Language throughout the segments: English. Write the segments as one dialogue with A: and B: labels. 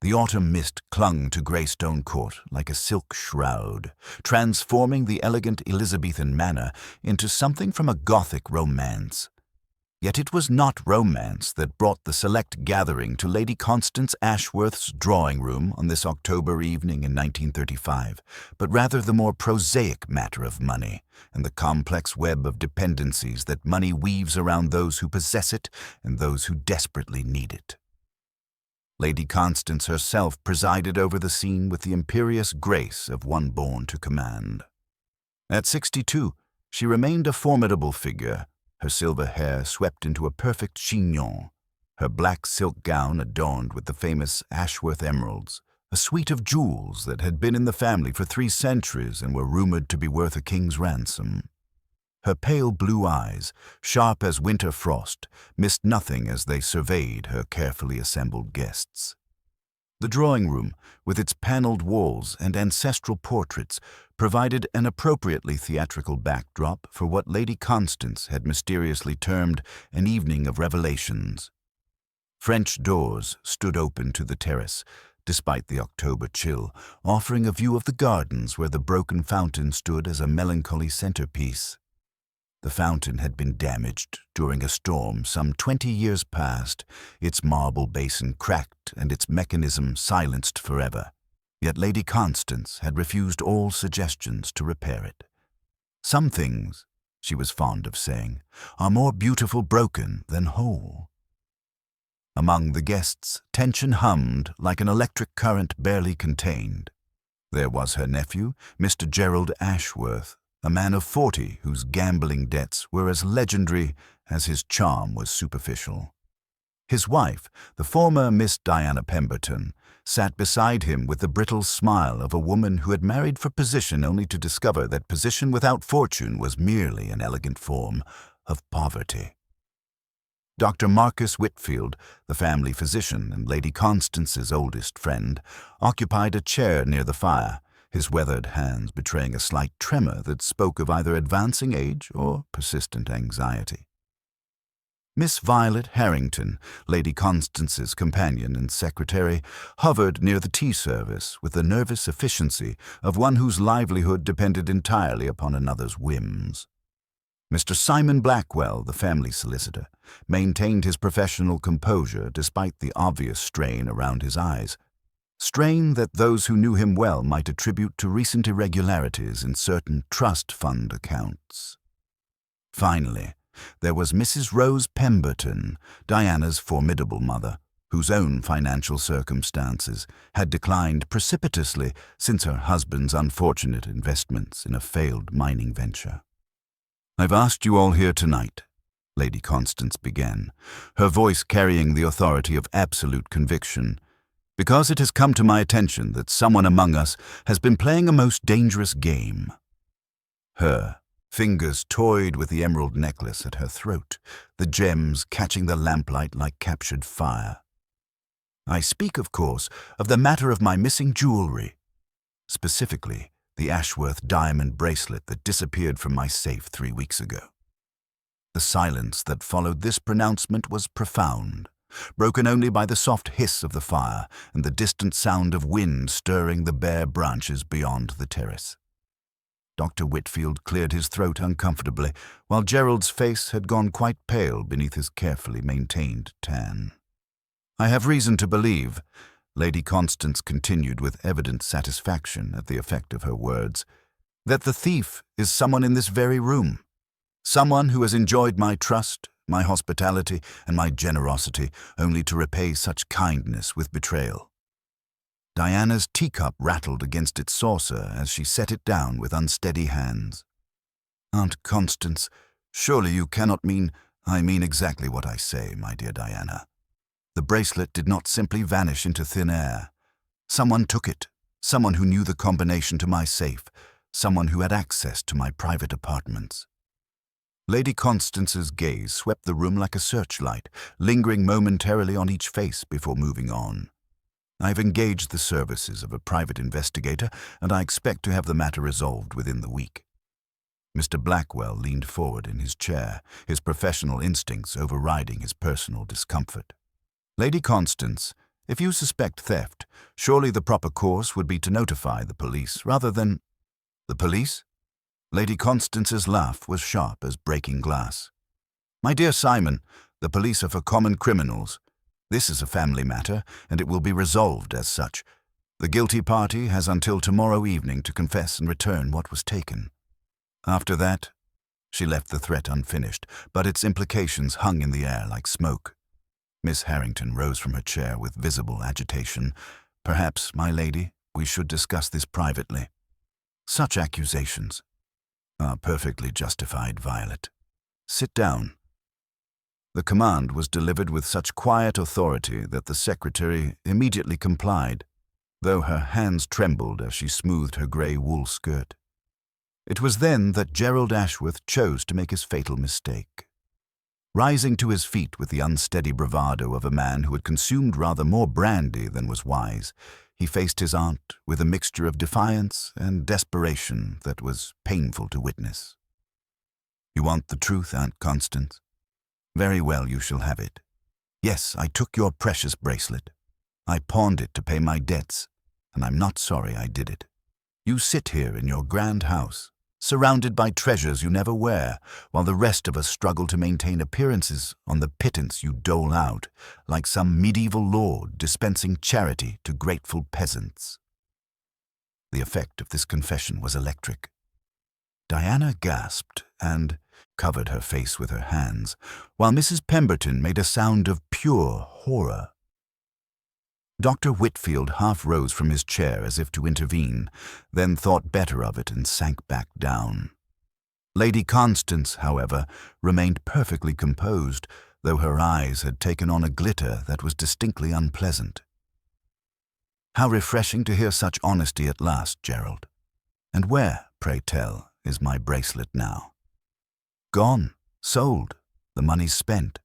A: The autumn mist clung to Greystone Court like a silk shroud, transforming the elegant Elizabethan manor into something from a Gothic romance. Yet it was not romance that brought the select gathering to Lady Constance Ashworth's drawing room on this October evening in 1935, but rather the more prosaic matter of money and the complex web of dependencies that money weaves around those who possess it and those who desperately need it. Lady Constance herself presided over the scene with the imperious grace of one born to command. At 62, she remained a formidable figure, her silver hair swept into a perfect chignon, her black silk gown adorned with the famous Ashworth emeralds, a suite of jewels that had been in the family for 3 centuries and were rumored to be worth a king's ransom. Her pale blue eyes, sharp as winter frost, missed nothing as they surveyed her carefully assembled guests. The drawing room, with its paneled walls and ancestral portraits, provided an appropriately theatrical backdrop for what Lady Constance had mysteriously termed an evening of revelations. French doors stood open to the terrace, despite the October chill, offering a view of the gardens where the broken fountain stood as a melancholy centerpiece. The fountain had been damaged during a storm some 20 years past, its marble basin cracked and its mechanism silenced forever. Yet Lady Constance had refused all suggestions to repair it. Some things, she was fond of saying, are more beautiful broken than whole. Among the guests, tension hummed like an electric current barely contained. There was her nephew, Mr. Gerald Ashworth, a man of 40 whose gambling debts were as legendary as his charm was superficial. His wife, the former Miss Diana Pemberton, sat beside him with the brittle smile of a woman who had married for position only to discover that position without fortune was merely an elegant form of poverty. Dr. Marcus Whitfield, the family physician and Lady Constance's oldest friend, occupied a chair near the fire, his weathered hands betraying a slight tremor that spoke of either advancing age or persistent anxiety. Miss Violet Harrington, Lady Constance's companion and secretary, hovered near the tea service with the nervous efficiency of one whose livelihood depended entirely upon another's whims. Mr. Simon Blackwell, the family solicitor, maintained his professional composure despite the obvious strain around his eyes, strain that those who knew him well might attribute to recent irregularities in certain trust fund accounts. Finally, there was Mrs. Rose Pemberton, Diana's formidable mother, whose own financial circumstances had declined precipitously since her husband's unfortunate investments in a failed mining venture. "I've asked you all here tonight," Lady Constance began, her voice carrying the authority of absolute conviction, "because it has come to my attention that someone among us has been playing a most dangerous game." Her fingers toyed with the emerald necklace at her throat, the gems catching the lamplight like captured fire. "I speak, of course, of the matter of my missing jewelry, specifically the Ashworth diamond bracelet that disappeared from my safe 3 weeks ago." The silence that followed this pronouncement was profound, broken only by the soft hiss of the fire and the distant sound of wind stirring the bare branches beyond the terrace. Dr. Whitfield cleared his throat uncomfortably, while Gerald's face had gone quite pale beneath his carefully maintained tan. "I have reason to believe," Lady Constance continued with evident satisfaction at the effect of her words, "that the thief is someone in this very room, someone who has enjoyed my trust, my hospitality, and my generosity, only to repay such kindness with betrayal." Diana's teacup rattled against its saucer as she set it down with unsteady hands. "Aunt Constance, surely you cannot mean—" "I mean exactly what I say, my dear Diana. The bracelet did not simply vanish into thin air. Someone took it, someone who knew the combination to my safe, someone who had access to my private apartments." Lady Constance's gaze swept the room like a searchlight, lingering momentarily on each face before moving on. "I've engaged the services of a private investigator, and I expect to have the matter resolved within the week." Mr. Blackwell leaned forward in his chair, his professional instincts overriding his personal discomfort. "Lady Constance, if you suspect theft, Surely the proper course would be to notify the police rather than— The police? Lady Constance's laugh was sharp as breaking glass. My dear Simon, the police are for common criminals. This is a family matter, and it will be resolved as such. The guilty party has until tomorrow evening to confess and return what was taken. After that, she left the threat unfinished, but its implications hung in the air like smoke. Miss Harrington rose from her chair with visible agitation. Perhaps, my lady, we should discuss this privately. Such accusations are perfectly justified, Violet. Sit down. The command was delivered with such quiet authority that the secretary immediately complied, though her hands trembled as she smoothed her grey wool skirt. It was then that Gerald Ashworth chose to make his fatal mistake. Rising to his feet with the unsteady bravado of a man who had consumed rather more brandy than was wise, he faced his aunt with a mixture of defiance and desperation that was painful to witness. You want the truth, Aunt Constance? Very well, you shall have it. Yes, I took your precious bracelet. I pawned it to pay my debts, and I'm not sorry I did it. You sit here in your grand house, surrounded by treasures you never wear, while the rest of us struggle to maintain appearances on the pittance you dole out, like some medieval lord dispensing charity to grateful peasants. The effect of this confession was electric. Diana gasped and covered her face with her hands, while Mrs. Pemberton made a sound of pure horror. Dr. Whitfield half rose from his chair as if to intervene, then thought better of it and sank back down. Lady Constance, however, remained perfectly composed, though her eyes had taken on a glitter that was distinctly unpleasant. How refreshing to hear such honesty at last, Gerald. And where, pray tell, is my bracelet now? Gone, sold, the money's spent.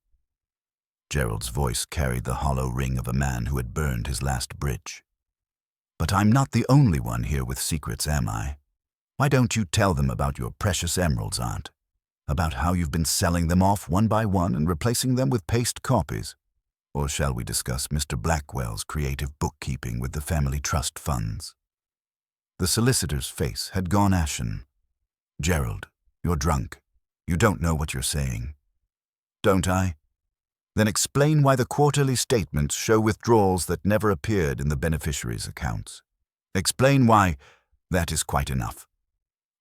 A: Gerald's voice carried the hollow ring of a man who had burned his last bridge. But I'm not the only one here with secrets, am I? Why don't you tell them about your precious emeralds, Aunt? About how you've been selling them off one by one and replacing them with paste copies? Or shall we discuss Mr. Blackwell's creative bookkeeping with the family trust funds? The solicitor's face had gone ashen. Gerald, you're drunk. You don't know what you're saying. Don't I? Then explain why the quarterly statements show withdrawals that never appeared in the beneficiaries' accounts. Explain why— That is quite enough.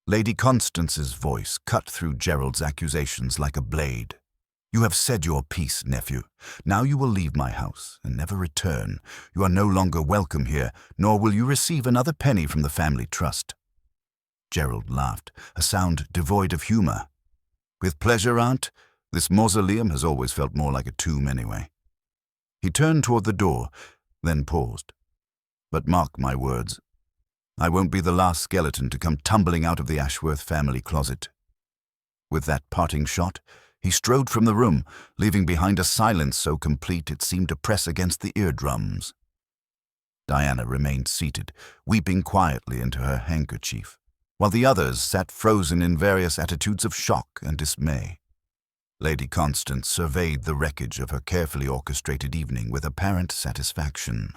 A: Lady Constance's voice cut through Gerald's accusations like a blade. You have said your piece, nephew. Now you will leave my house and never return. You are no longer welcome here, nor will you receive another penny from the family trust. Gerald laughed, a sound devoid of humor. With pleasure, Aunt. This mausoleum has always felt more like a tomb anyway. He turned toward the door, then paused. But mark my words, I won't be the last skeleton to come tumbling out of the Ashworth family closet. With that parting shot, he strode from the room, leaving behind a silence so complete it seemed to press against the eardrums. Diana remained seated, weeping quietly into her handkerchief, while the others sat frozen in various attitudes of shock and dismay. Lady Constance surveyed the wreckage of her carefully orchestrated evening with apparent satisfaction.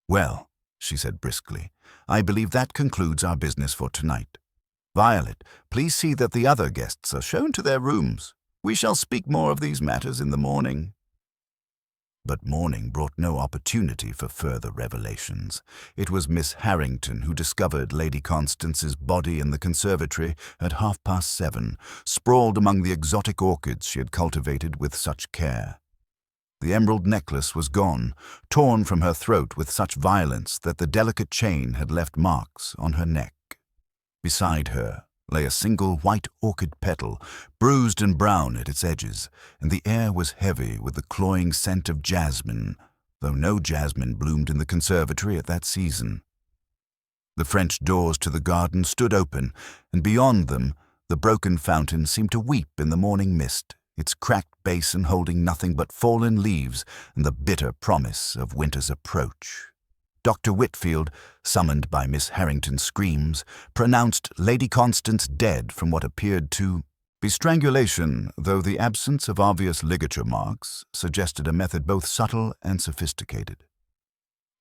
A: Well, she said briskly, I believe that concludes our business for tonight. Violet, please see that the other guests are shown to their rooms. We shall speak more of these matters in the morning. But morning brought no opportunity for further revelations. It was Miss Harrington who discovered Lady Constance's body in the conservatory at 7:30, sprawled among the exotic orchids she had cultivated with such care. The emerald necklace was gone, torn from her throat with such violence that the delicate chain had left marks on her neck. Beside her lay a single white orchid petal, bruised and brown at its edges, and the air was heavy with the cloying scent of jasmine, though no jasmine bloomed in the conservatory at that season. The French doors to the garden stood open, and beyond them the broken fountain seemed to weep in the morning mist, its cracked basin holding nothing but fallen leaves and the bitter promise of winter's approach. Dr. Whitfield, summoned by Miss Harrington's screams, pronounced Lady Constance dead from what appeared to be strangulation, though the absence of obvious ligature marks suggested a method both subtle and sophisticated.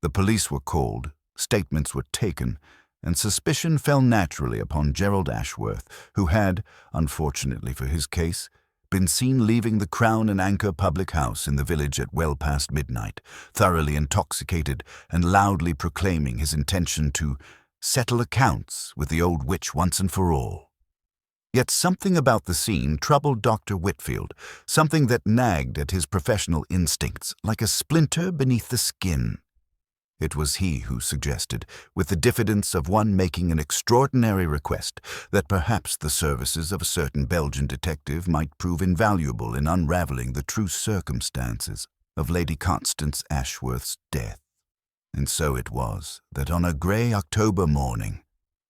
A: The police were called, statements were taken, and suspicion fell naturally upon Gerald Ashworth, who had, unfortunately for his case, been seen leaving the Crown and Anchor public house in the village at well past midnight, thoroughly intoxicated and loudly proclaiming his intention to settle accounts with the old witch once and for all. Yet something about the scene troubled Dr. Whitfield, something that nagged at his professional instincts like a splinter beneath the skin. It was he who suggested, with the diffidence of one making an extraordinary request, that perhaps the services of a certain Belgian detective might prove invaluable in unraveling the true circumstances of Lady Constance Ashworth's death. And so it was that on a grey October morning,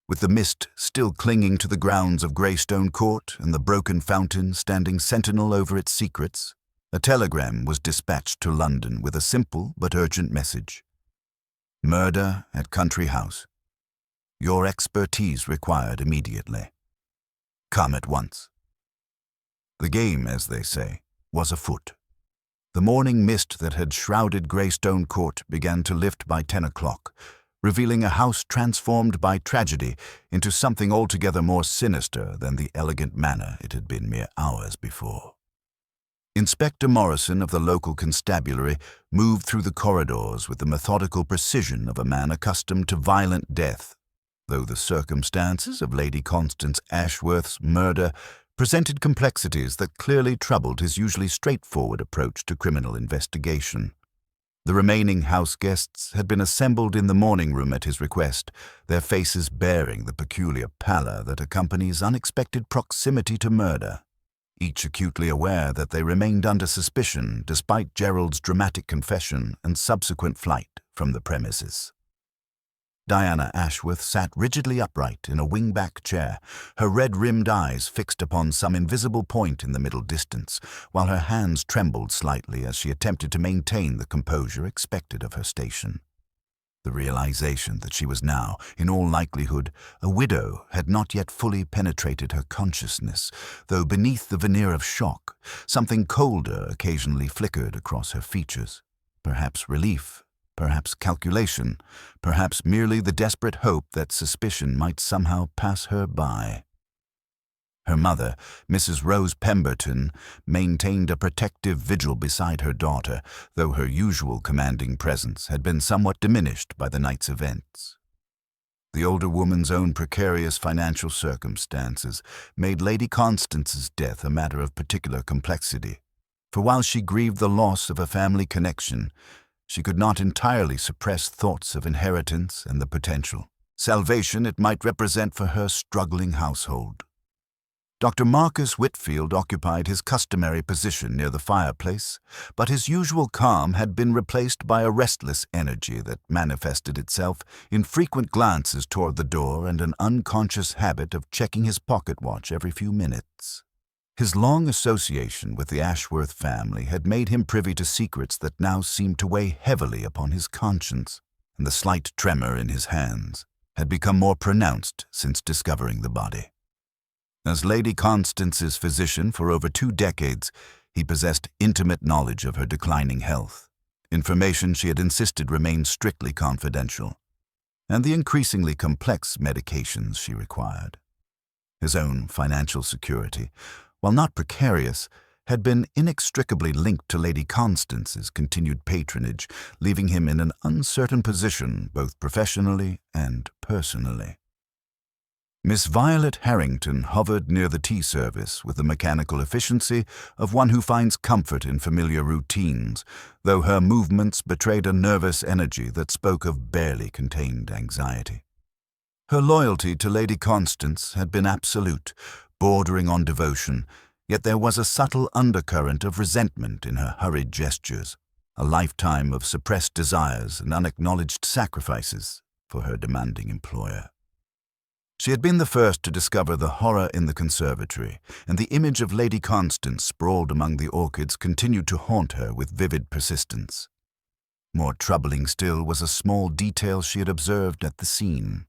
A: with the mist still clinging to the grounds of Greystone Court and the broken fountain standing sentinel over its secrets, a telegram was dispatched to London with a simple but urgent message. Murder at Country House. Your expertise required immediately. Come at once. The game, as they say, was afoot. The morning mist that had shrouded Greystone Court began to lift by 10 o'clock, revealing a house transformed by tragedy into something altogether more sinister than the elegant manor it had been mere hours before. Inspector Morrison of the local constabulary moved through the corridors with the methodical precision of a man accustomed to violent death, though the circumstances of Lady Constance Ashworth's murder presented complexities that clearly troubled his usually straightforward approach to criminal investigation. The remaining house guests had been assembled in the morning room at his request, their faces bearing the peculiar pallor that accompanies unexpected proximity to murder, each acutely aware that they remained under suspicion despite Gerald's dramatic confession and subsequent flight from the premises. Diana Ashworth sat rigidly upright in a wing-back chair, her red-rimmed eyes fixed upon some invisible point in the middle distance, while her hands trembled slightly as she attempted to maintain the composure expected of her station. The realization that she was now, in all likelihood, a widow had not yet fully penetrated her consciousness, though beneath the veneer of shock, something colder occasionally flickered across her features. Perhaps relief, perhaps calculation, perhaps merely the desperate hope that suspicion might somehow pass her by. Her mother, Mrs. Rose Pemberton, maintained a protective vigil beside her daughter, though her usual commanding presence had been somewhat diminished by the night's events. The older woman's own precarious financial circumstances made Lady Constance's death a matter of particular complexity, for while she grieved the loss of a family connection, she could not entirely suppress thoughts of inheritance and the potential salvation it might represent for her struggling household. Dr. Marcus Whitfield occupied his customary position near the fireplace, but his usual calm had been replaced by a restless energy that manifested itself in frequent glances toward the door and an unconscious habit of checking his pocket watch every few minutes. His long association with the Ashworth family had made him privy to secrets that now seemed to weigh heavily upon his conscience, and the slight tremor in his hands had become more pronounced since discovering the body. As Lady Constance's physician for over 2 decades, he possessed intimate knowledge of her declining health, information she had insisted remained strictly confidential, and the increasingly complex medications she required. His own financial security, while not precarious, had been inextricably linked to Lady Constance's continued patronage, leaving him in an uncertain position both professionally and personally. Miss Violet Harrington hovered near the tea service with the mechanical efficiency of one who finds comfort in familiar routines, though her movements betrayed a nervous energy that spoke of barely contained anxiety. Her loyalty to Lady Constance had been absolute, bordering on devotion, yet there was a subtle undercurrent of resentment in her hurried gestures, a lifetime of suppressed desires and unacknowledged sacrifices for her demanding employer. She had been the first to discover the horror in the conservatory, and the image of Lady Constance sprawled among the orchids continued to haunt her with vivid persistence. More troubling still was a small detail she had observed at the scene,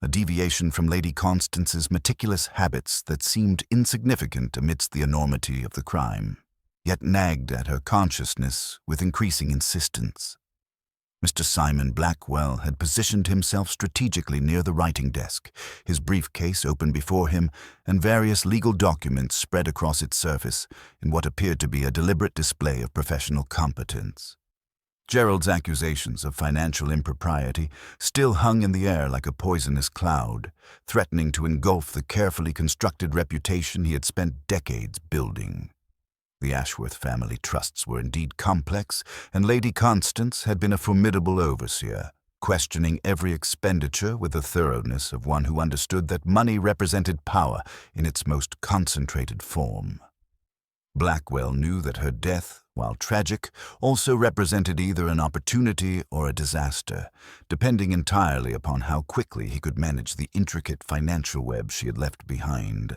A: a deviation from Lady Constance's meticulous habits that seemed insignificant amidst the enormity of the crime, yet nagged at her consciousness with increasing insistence. Mr. Simon Blackwell had positioned himself strategically near the writing desk, his briefcase open before him and various legal documents spread across its surface in what appeared to be a deliberate display of professional competence. Gerald's accusations of financial impropriety still hung in the air like a poisonous cloud, threatening to engulf the carefully constructed reputation he had spent decades building. The Ashworth family trusts were indeed complex, and Lady Constance had been a formidable overseer, questioning every expenditure with the thoroughness of one who understood that money represented power in its most concentrated form. Blackwell knew that her death, while tragic, also represented either an opportunity or a disaster, depending entirely upon how quickly he could manage the intricate financial web she had left behind.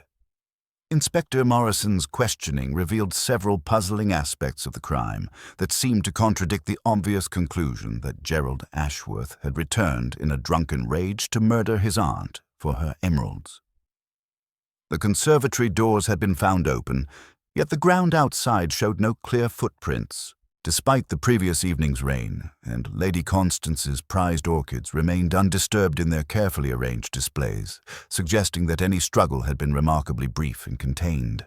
A: Inspector Morrison's questioning revealed several puzzling aspects of the crime that seemed to contradict the obvious conclusion that Gerald Ashworth had returned in a drunken rage to murder his aunt for her emeralds. The conservatory doors had been found open, yet the ground outside showed no clear footprints, despite the previous evening's rain, and Lady Constance's prized orchids remained undisturbed in their carefully arranged displays, suggesting that any struggle had been remarkably brief and contained.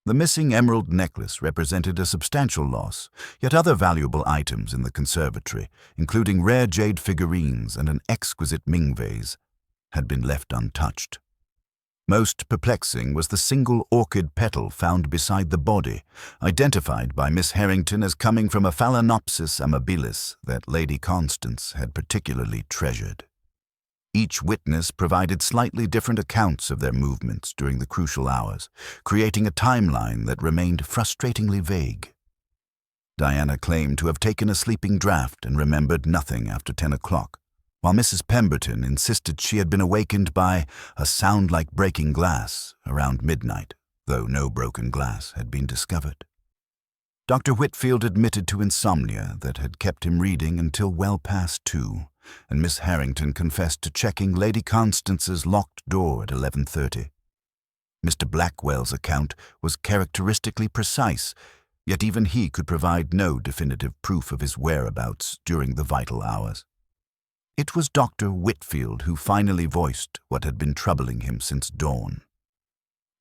A: The missing emerald necklace represented a substantial loss, yet other valuable items in the conservatory, including rare jade figurines and an exquisite Ming vase, had been left untouched. Most perplexing was the single orchid petal found beside the body, identified by Miss Harrington as coming from a Phalaenopsis amabilis that Lady Constance had particularly treasured. Each witness provided slightly different accounts of their movements during the crucial hours, creating a timeline that remained frustratingly vague. Diana claimed to have taken a sleeping draught and remembered nothing after 10 o'clock, while Mrs. Pemberton insisted she had been awakened by a sound like breaking glass around midnight, though no broken glass had been discovered. Dr. Whitfield admitted to insomnia that had kept him reading until well past 2, and Miss Harrington confessed to checking Lady Constance's locked door at 11:30. Mr. Blackwell's account was characteristically precise, yet even he could provide no definitive proof of his whereabouts during the vital hours. It was Dr. Whitfield who finally voiced what had been troubling him since dawn.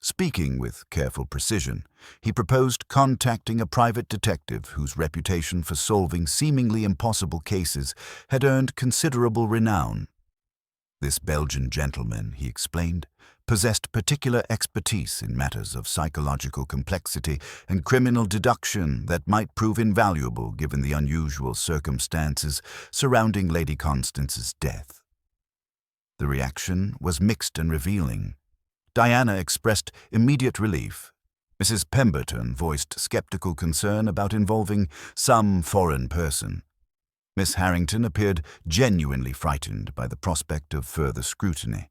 A: Speaking with careful precision, he proposed contacting a private detective whose reputation for solving seemingly impossible cases had earned considerable renown. This Belgian gentleman, he explained, possessed particular expertise in matters of psychological complexity and criminal deduction that might prove invaluable given the unusual circumstances surrounding Lady Constance's death. The reaction was mixed and revealing. Diana expressed immediate relief. Mrs. Pemberton voiced skeptical concern about involving some foreign person. Miss Harrington appeared genuinely frightened by the prospect of further scrutiny,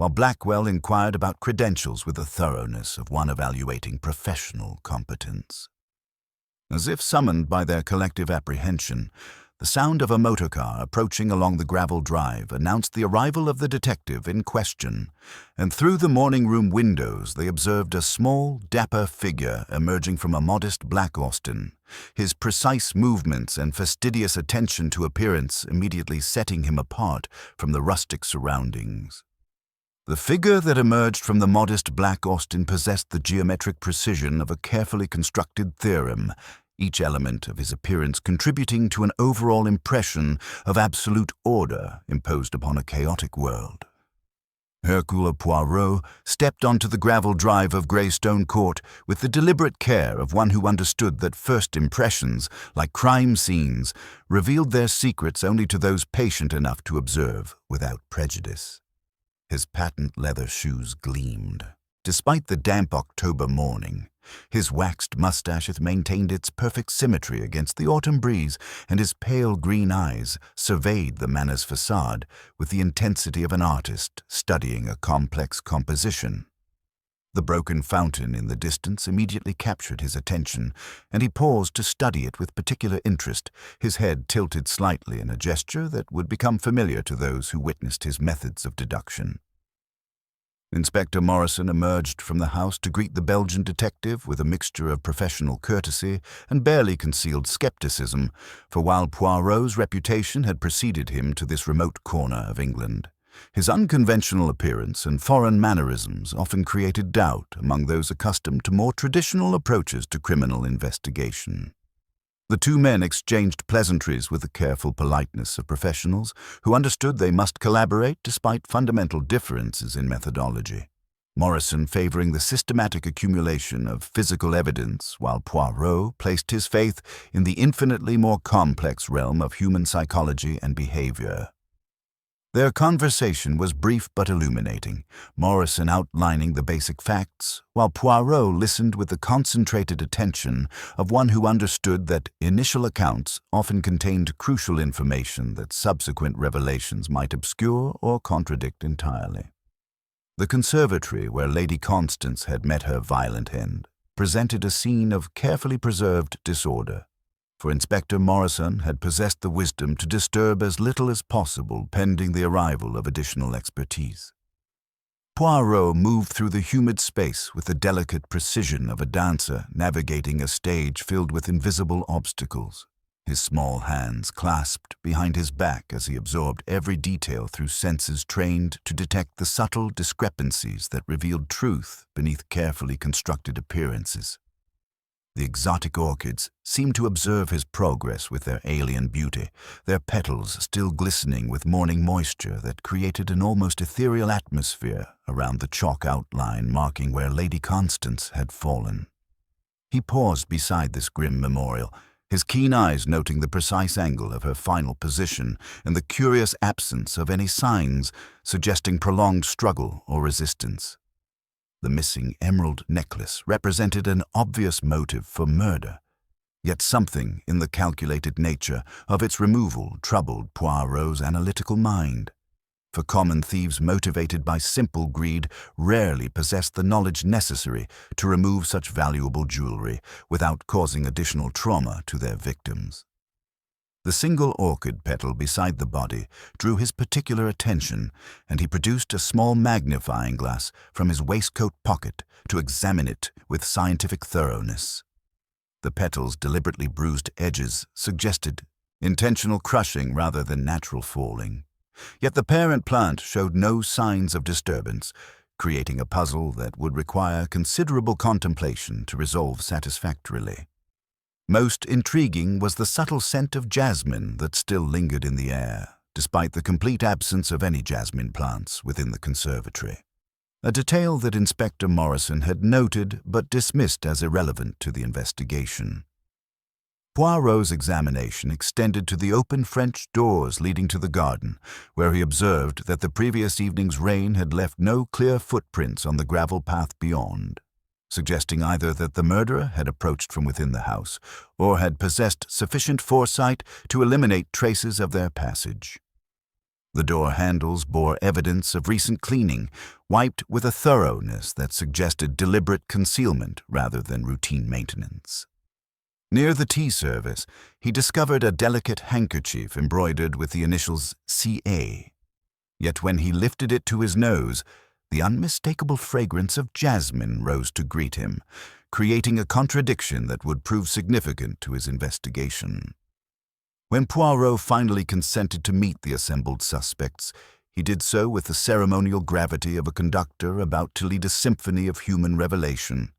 A: while Blackwell inquired about credentials with the thoroughness of one evaluating professional competence. As if summoned by their collective apprehension, the sound of a motorcar approaching along the gravel drive announced the arrival of the detective in question, and through the morning room windows they observed a small, dapper figure emerging from a modest black Austin, his precise movements and fastidious attention to appearance immediately setting him apart from the rustic surroundings. The figure that emerged from the modest black Austin possessed the geometric precision of a carefully constructed theorem, each element of his appearance contributing to an overall impression of absolute order imposed upon a chaotic world. Hercule Poirot stepped onto the gravel drive of Greystone Court with the deliberate care of one who understood that first impressions, like crime scenes, revealed their secrets only to those patient enough to observe without prejudice. His patent leather shoes gleamed. Despite the damp October morning, his waxed mustache had maintained its perfect symmetry against the autumn breeze, and his pale green eyes surveyed the manor's facade with the intensity of an artist studying a complex composition. The broken fountain in the distance immediately captured his attention, and he paused to study it with particular interest, his head tilted slightly in a gesture that would become familiar to those who witnessed his methods of deduction. Inspector Morrison emerged from the house to greet the Belgian detective with a mixture of professional courtesy and barely concealed skepticism, for while Poirot's reputation had preceded him to this remote corner of England, his unconventional appearance and foreign mannerisms often created doubt among those accustomed to more traditional approaches to criminal investigation. The two men exchanged pleasantries with the careful politeness of professionals who understood they must collaborate despite fundamental differences in methodology. Morrison favoring the systematic accumulation of physical evidence, while Poirot placed his faith in the infinitely more complex realm of human psychology and behavior. Their conversation was brief but illuminating, Morrison outlining the basic facts, while Poirot listened with the concentrated attention of one who understood that initial accounts often contained crucial information that subsequent revelations might obscure or contradict entirely. The conservatory where Lady Constance had met her violent end presented a scene of carefully preserved disorder, for Inspector Morrison had possessed the wisdom to disturb as little as possible pending the arrival of additional expertise. Poirot moved through the humid space with the delicate precision of a dancer navigating a stage filled with invisible obstacles, his small hands clasped behind his back as he absorbed every detail through senses trained to detect the subtle discrepancies that revealed truth beneath carefully constructed appearances. The exotic orchids seemed to observe his progress with their alien beauty, their petals still glistening with morning moisture that created an almost ethereal atmosphere around the chalk outline marking where Lady Constance had fallen. He paused beside this grim memorial, his keen eyes noting the precise angle of her final position and the curious absence of any signs suggesting prolonged struggle or resistance. The missing emerald necklace represented an obvious motive for murder, yet something in the calculated nature of its removal troubled Poirot's analytical mind. For common thieves motivated by simple greed rarely possessed the knowledge necessary to remove such valuable jewelry without causing additional trauma to their victims. The single orchid petal beside the body drew his particular attention, and he produced a small magnifying glass from his waistcoat pocket to examine it with scientific thoroughness. The petal's deliberately bruised edges suggested intentional crushing rather than natural falling. Yet the parent plant showed no signs of disturbance, creating a puzzle that would require considerable contemplation to resolve satisfactorily. Most intriguing was the subtle scent of jasmine that still lingered in the air, despite the complete absence of any jasmine plants within the conservatory. A detail that Inspector Morrison had noted but dismissed as irrelevant to the investigation. Poirot's examination extended to the open French doors leading to the garden, where he observed that the previous evening's rain had left no clear footprints on the gravel path beyond, suggesting either that the murderer had approached from within the house or had possessed sufficient foresight to eliminate traces of their passage. The door handles bore evidence of recent cleaning, wiped with a thoroughness that suggested deliberate concealment rather than routine maintenance. Near the tea service, he discovered a delicate handkerchief embroidered with the initials CA. Yet when he lifted it to his nose, the unmistakable fragrance of jasmine rose to greet him, creating a contradiction that would prove significant to his investigation. When Poirot finally consented to meet the assembled suspects, he did so with the ceremonial gravity of a conductor about to lead a symphony of human revelation,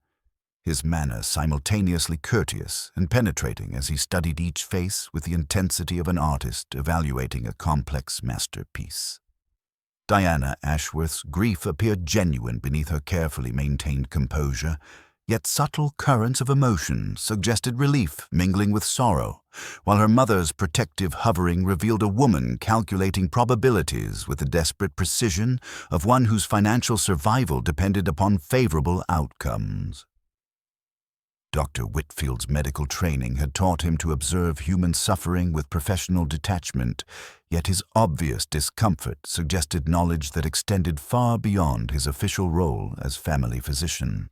A: his manner simultaneously courteous and penetrating as he studied each face with the intensity of an artist evaluating a complex masterpiece. Diana Ashworth's grief appeared genuine beneath her carefully maintained composure, yet subtle currents of emotion suggested relief mingling with sorrow, while her mother's protective hovering revealed a woman calculating probabilities with the desperate precision of one whose financial survival depended upon favorable outcomes. Dr. Whitfield's medical training had taught him to observe human suffering with professional detachment, yet his obvious discomfort suggested knowledge that extended far beyond his official role as family physician.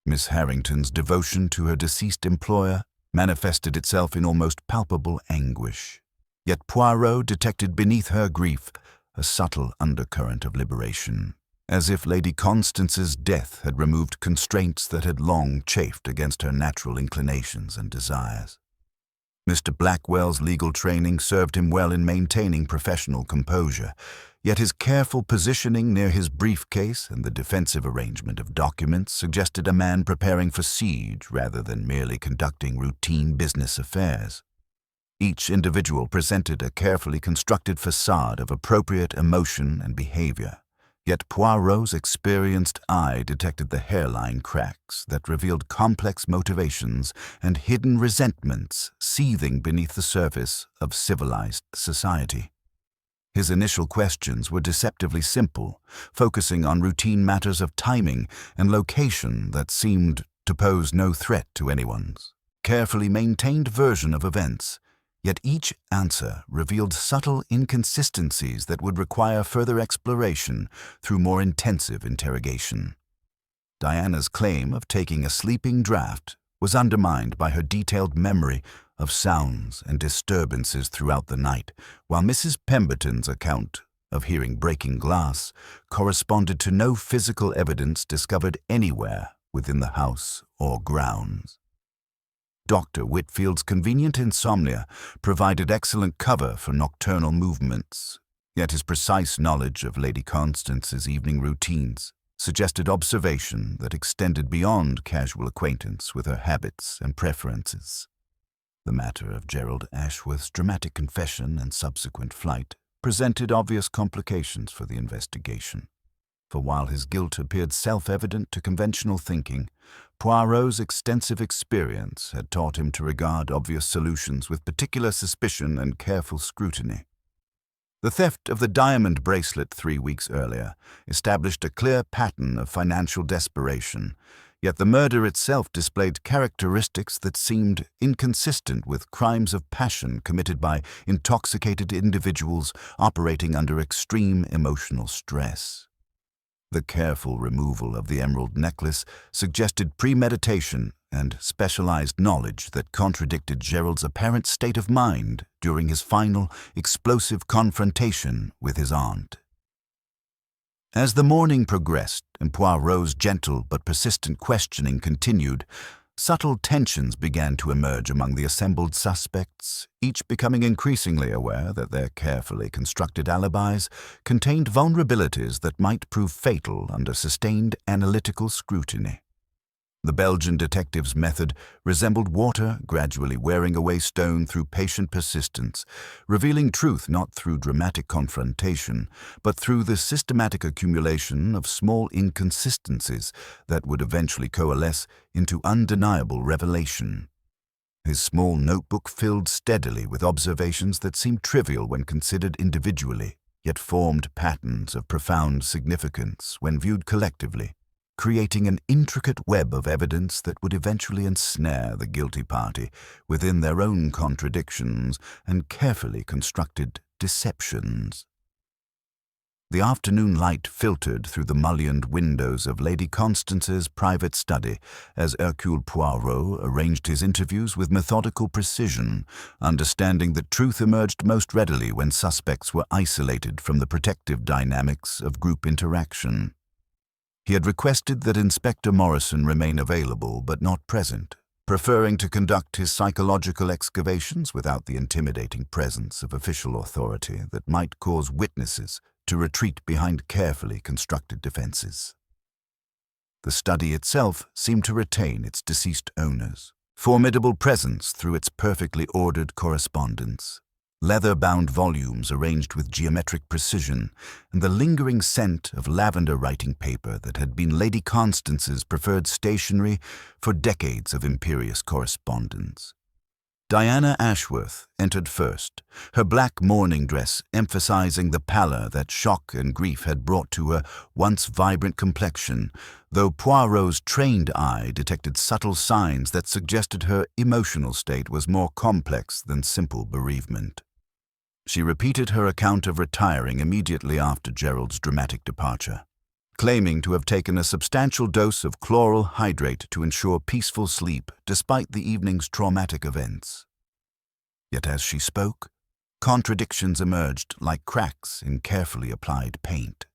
A: Miss Harrington's devotion to her deceased employer manifested itself in almost palpable anguish, yet Poirot detected beneath her grief a subtle undercurrent of liberation, as if Lady Constance's death had removed constraints that had long chafed against her natural inclinations and desires. Mr. Blackwell's legal training served him well in maintaining professional composure, yet his careful positioning near his briefcase and the defensive arrangement of documents suggested a man preparing for siege rather than merely conducting routine business affairs. Each individual presented a carefully constructed facade of appropriate emotion and behavior, yet Poirot's experienced eye detected the hairline cracks that revealed complex motivations and hidden resentments seething beneath the surface of civilized society. His initial questions were deceptively simple, focusing on routine matters of timing and location that seemed to pose no threat to anyone's carefully maintained version of events. Yet each answer revealed subtle inconsistencies that would require further exploration through more intensive interrogation. Diana's claim of taking a sleeping draught was undermined by her detailed memory of sounds and disturbances throughout the night, while Mrs. Pemberton's account of hearing breaking glass corresponded to no physical evidence discovered anywhere within the house or grounds. Dr. Whitfield's convenient insomnia provided excellent cover for nocturnal movements, yet his precise knowledge of Lady Constance's evening routines suggested observation that extended beyond casual acquaintance with her habits and preferences. The matter of Gerald Ashworth's dramatic confession and subsequent flight presented obvious complications for the investigation. For while his guilt appeared self-evident to conventional thinking, Poirot's extensive experience had taught him to regard obvious solutions with particular suspicion and careful scrutiny. The theft of the diamond bracelet 3 weeks earlier established a clear pattern of financial desperation, yet the murder itself displayed characteristics that seemed inconsistent with crimes of passion committed by intoxicated individuals operating under extreme emotional stress. The careful removal of the emerald necklace suggested premeditation and specialized knowledge that contradicted Gerald's apparent state of mind during his final, explosive confrontation with his aunt. As the morning progressed and Poirot's gentle but persistent questioning continued, subtle tensions began to emerge among the assembled suspects, each becoming increasingly aware that their carefully constructed alibis contained vulnerabilities that might prove fatal under sustained analytical scrutiny. The Belgian detective's method resembled water gradually wearing away stone through patient persistence, revealing truth not through dramatic confrontation, but through the systematic accumulation of small inconsistencies that would eventually coalesce into undeniable revelation. His small notebook filled steadily with observations that seemed trivial when considered individually, yet formed patterns of profound significance when viewed collectively, creating an intricate web of evidence that would eventually ensnare the guilty party within their own contradictions and carefully constructed deceptions. The afternoon light filtered through the mullioned windows of Lady Constance's private study as Hercule Poirot arranged his interviews with methodical precision, understanding that truth emerged most readily when suspects were isolated from the protective dynamics of group interaction. He had requested that Inspector Morrison remain available but not present, preferring to conduct his psychological excavations without the intimidating presence of official authority that might cause witnesses to retreat behind carefully constructed defenses. The study itself seemed to retain its deceased owner's formidable presence through its perfectly ordered correspondence, leather-bound volumes arranged with geometric precision, and the lingering scent of lavender writing paper that had been Lady Constance's preferred stationery for decades of imperious correspondence. Diana Ashworth entered first, her black mourning dress emphasizing the pallor that shock and grief had brought to her once vibrant complexion, though Poirot's trained eye detected subtle signs that suggested her emotional state was more complex than simple bereavement. She repeated her account of retiring immediately after Gerald's dramatic departure, claiming to have taken a substantial dose of chloral hydrate to ensure peaceful sleep despite the evening's traumatic events. Yet as she spoke, contradictions emerged like cracks in carefully applied paint.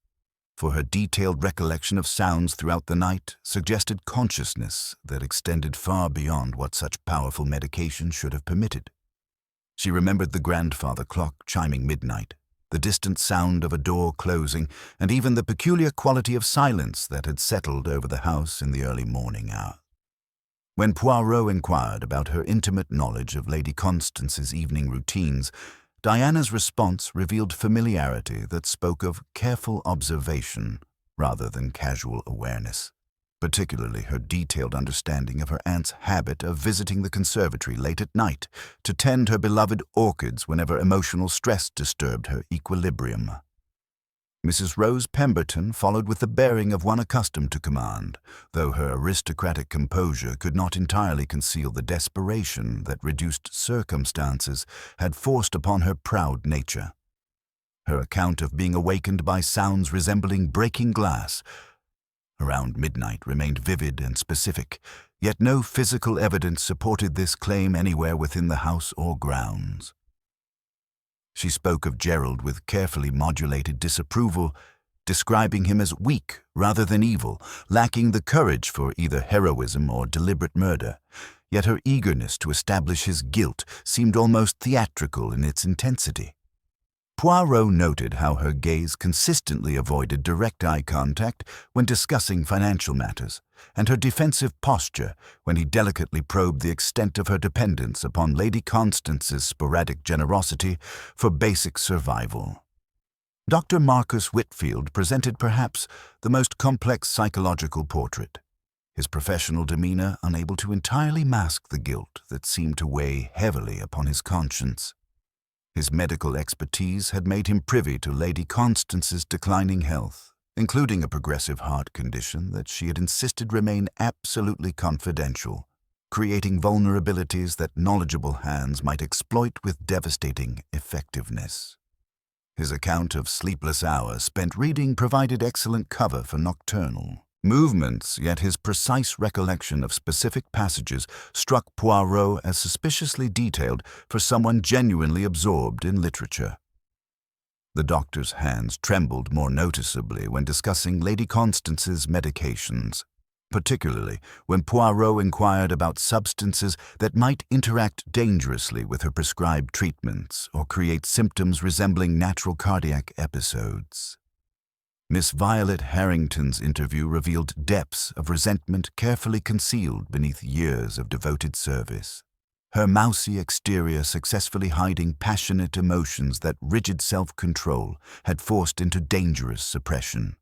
A: for her detailed recollection of sounds throughout the night suggested consciousness that extended far beyond what such powerful medication should have permitted. She remembered the grandfather clock chiming midnight, the distant sound of a door closing, and even the peculiar quality of silence that had settled over the house in the early morning hour. When Poirot inquired about her intimate knowledge of Lady Constance's evening routines, Diana's response revealed familiarity that spoke of careful observation rather than casual awareness, particularly her detailed understanding of her aunt's habit of visiting the conservatory late at night to tend her beloved orchids whenever emotional stress disturbed her equilibrium. Mrs. Rose Pemberton followed with the bearing of one accustomed to command, though her aristocratic composure could not entirely conceal the desperation that reduced circumstances had forced upon her proud nature. Her account of being awakened by sounds resembling breaking glass around midnight remained vivid and specific, yet no physical evidence supported this claim anywhere within the house or grounds. She spoke of Gerald with carefully modulated disapproval, describing him as weak rather than evil, lacking the courage for either heroism or deliberate murder. Yet her eagerness to establish his guilt seemed almost theatrical in its intensity. Poirot noted how her gaze consistently avoided direct eye contact when discussing financial matters, and her defensive posture when he delicately probed the extent of her dependence upon Lady Constance's sporadic generosity for basic survival. Dr. Marcus Whitfield presented perhaps the most complex psychological portrait, his professional demeanor unable to entirely mask the guilt that seemed to weigh heavily upon his conscience. His medical expertise had made him privy to Lady Constance's declining health, including a progressive heart condition that she had insisted remain absolutely confidential, creating vulnerabilities that knowledgeable hands might exploit with devastating effectiveness. His account of sleepless hours spent reading provided excellent cover for nocturnal movements, yet his precise recollection of specific passages struck Poirot as suspiciously detailed for someone genuinely absorbed in literature. The doctor's hands trembled more noticeably when discussing Lady Constance's medications, particularly when Poirot inquired about substances that might interact dangerously with her prescribed treatments or create symptoms resembling natural cardiac episodes. Miss Violet Harrington's interview revealed depths of resentment carefully concealed beneath years of devoted service, her mousy exterior successfully hiding passionate emotions that rigid self-control had forced into dangerous suppression.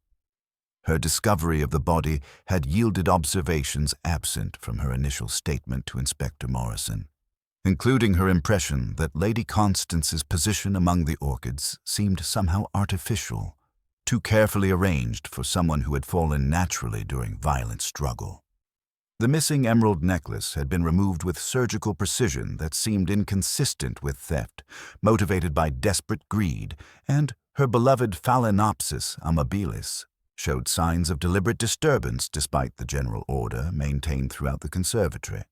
A: Her discovery of the body had yielded observations absent from her initial statement to Inspector Morrison, including her impression that Lady Constance's position among the orchids seemed somehow artificial, too carefully arranged for someone who had fallen naturally during violent struggle. The missing emerald necklace had been removed with surgical precision that seemed inconsistent with theft, motivated by desperate greed, and her beloved Phalaenopsis amabilis showed signs of deliberate disturbance despite the general order maintained throughout the conservatory.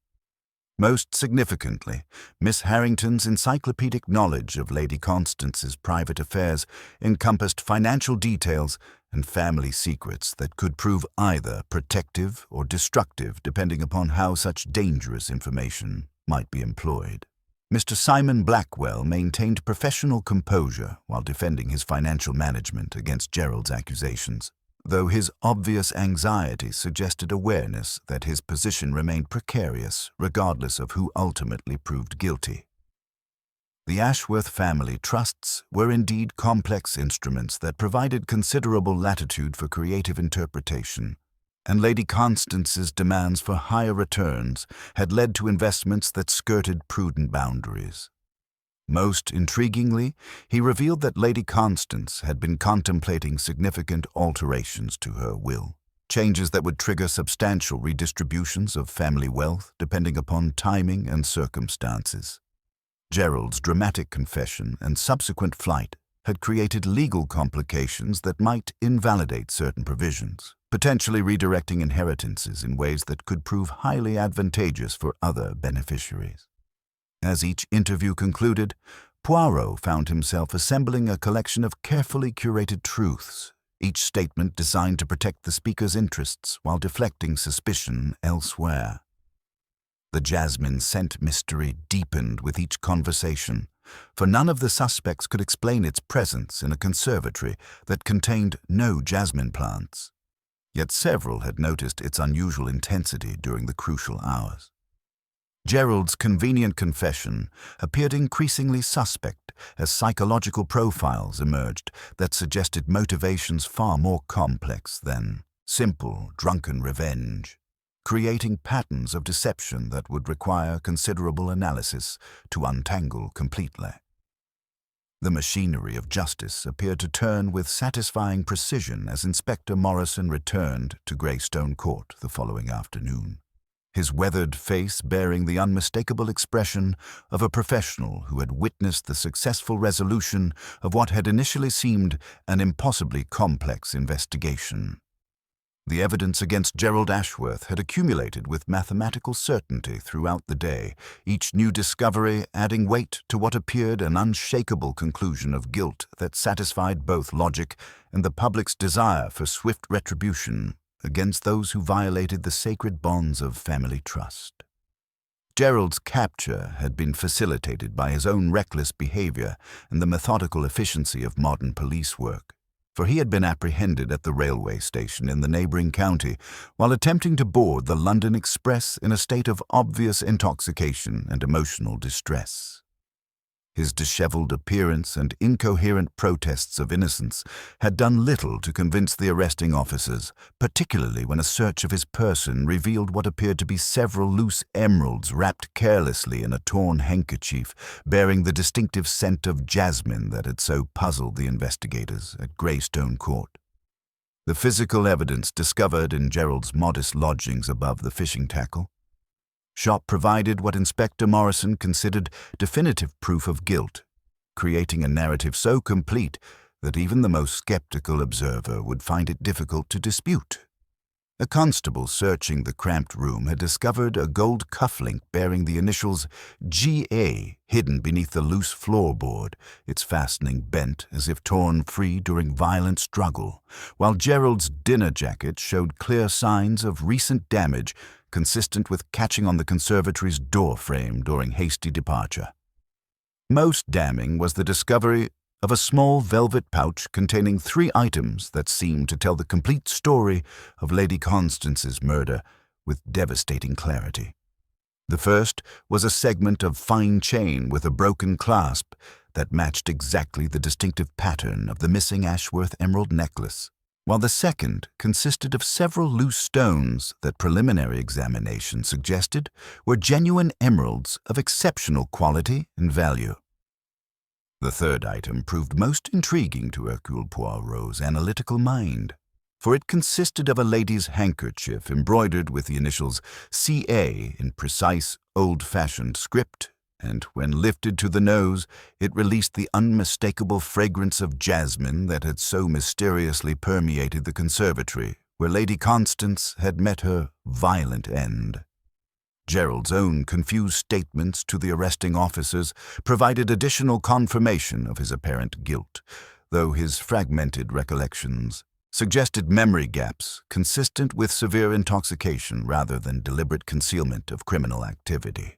A: Most significantly, Miss Harrington's encyclopedic knowledge of Lady Constance's private affairs encompassed financial details and family secrets that could prove either protective or destructive depending upon how such dangerous information might be employed. Mr. Simon Blackwell maintained professional composure while defending his financial management against Gerald's accusations, though his obvious anxiety suggested awareness that his position remained precarious regardless of who ultimately proved guilty. The Ashworth family trusts were indeed complex instruments that provided considerable latitude for creative interpretation, and Lady Constance's demands for higher returns had led to investments that skirted prudent boundaries. Most intriguingly, he revealed that Lady Constance had been contemplating significant alterations to her will, changes that would trigger substantial redistributions of family wealth depending upon timing and circumstances. Gerald's dramatic confession and subsequent flight had created legal complications that might invalidate certain provisions, potentially redirecting inheritances in ways that could prove highly advantageous for other beneficiaries. As each interview concluded, Poirot found himself assembling a collection of carefully curated truths, each statement designed to protect the speaker's interests while deflecting suspicion elsewhere. The jasmine scent mystery deepened with each conversation, for none of the suspects could explain its presence in a conservatory that contained no jasmine plants. Yet several had noticed its unusual intensity during the crucial hours. Gerald's convenient confession appeared increasingly suspect as psychological profiles emerged that suggested motivations far more complex than simple, drunken revenge, creating patterns of deception that would require considerable analysis to untangle completely. The machinery of justice appeared to turn with satisfying precision as Inspector Morrison returned to Greystone Court the following afternoon, his weathered face bearing the unmistakable expression of a professional who had witnessed the successful resolution of what had initially seemed an impossibly complex investigation. The evidence against Gerald Ashworth had accumulated with mathematical certainty throughout the day, each new discovery adding weight to what appeared an unshakable conclusion of guilt that satisfied both logic and the public's desire for swift retribution against those who violated the sacred bonds of family trust. Gerald's capture had been facilitated by his own reckless behavior and the methodical efficiency of modern police work, for he had been apprehended at the railway station in the neighboring county while attempting to board the London Express in a state of obvious intoxication and emotional distress. His disheveled appearance and incoherent protests of innocence had done little to convince the arresting officers, particularly when a search of his person revealed what appeared to be several loose emeralds wrapped carelessly in a torn handkerchief, bearing the distinctive scent of jasmine that had so puzzled the investigators at Greystone Court. The physical evidence discovered in Gerald's modest lodgings above the fishing tackle shop provided what Inspector Morrison considered definitive proof of guilt, creating a narrative so complete that even the most skeptical observer would find it difficult to dispute. A constable searching the cramped room had discovered a gold cufflink bearing the initials GA hidden beneath the loose floorboard, its fastening bent as if torn free during violent struggle, while Gerald's dinner jacket showed clear signs of recent damage consistent with catching on the conservatory's door frame during hasty departure. Most damning was the discovery of a small velvet pouch containing 3 items that seemed to tell the complete story of Lady Constance's murder with devastating clarity. The first was a segment of fine chain with a broken clasp that matched exactly the distinctive pattern of the missing Ashworth emerald necklace, while the second consisted of several loose stones that preliminary examination suggested were genuine emeralds of exceptional quality and value. The third item proved most intriguing to Hercule Poirot's analytical mind, for it consisted of a lady's handkerchief embroidered with the initials CA in precise, old-fashioned script, and when lifted to the nose, it released the unmistakable fragrance of jasmine that had so mysteriously permeated the conservatory, where Lady Constance had met her violent end. Gerald's own confused statements to the arresting officers provided additional confirmation of his apparent guilt, though his fragmented recollections suggested memory gaps consistent with severe intoxication rather than deliberate concealment of criminal activity.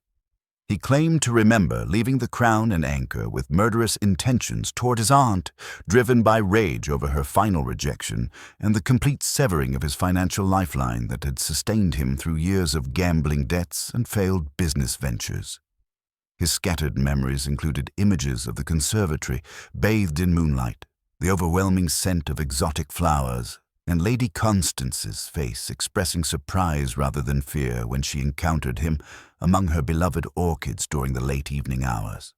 A: He claimed to remember leaving the Crown and Anchor with murderous intentions toward his aunt, driven by rage over her final rejection and the complete severing of his financial lifeline that had sustained him through years of gambling debts and failed business ventures. His scattered memories included images of the conservatory bathed in moonlight, the overwhelming scent of exotic flowers, and Lady Constance's face expressing surprise rather than fear when she encountered him among her beloved orchids during the late evening hours.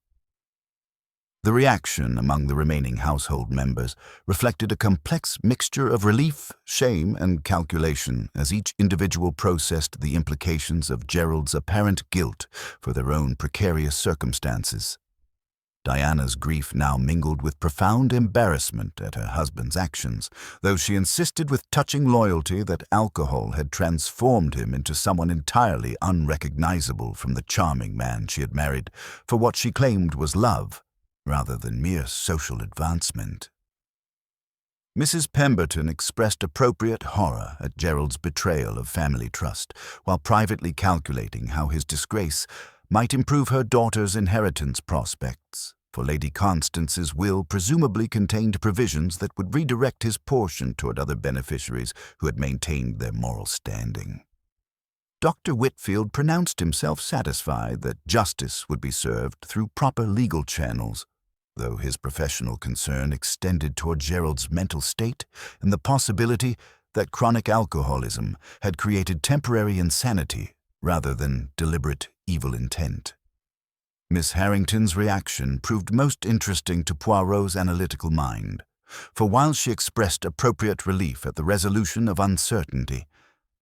A: The reaction among the remaining household members reflected a complex mixture of relief, shame, and calculation as each individual processed the implications of Gerald's apparent guilt for their own precarious circumstances. Diana's grief now mingled with profound embarrassment at her husband's actions, though she insisted with touching loyalty that alcohol had transformed him into someone entirely unrecognizable from the charming man she had married for what she claimed was love, rather than mere social advancement. Mrs. Pemberton expressed appropriate horror at Gerald's betrayal of family trust, while privately calculating how his disgrace might improve her daughter's inheritance prospects, for Lady Constance's will presumably contained provisions that would redirect his portion toward other beneficiaries who had maintained their moral standing. Dr. Whitfield pronounced himself satisfied that justice would be served through proper legal channels, though his professional concern extended toward Gerald's mental state and the possibility that chronic alcoholism had created temporary insanity rather than deliberate evil intent. Miss Harrington's reaction proved most interesting to Poirot's analytical mind, for while she expressed appropriate relief at the resolution of uncertainty,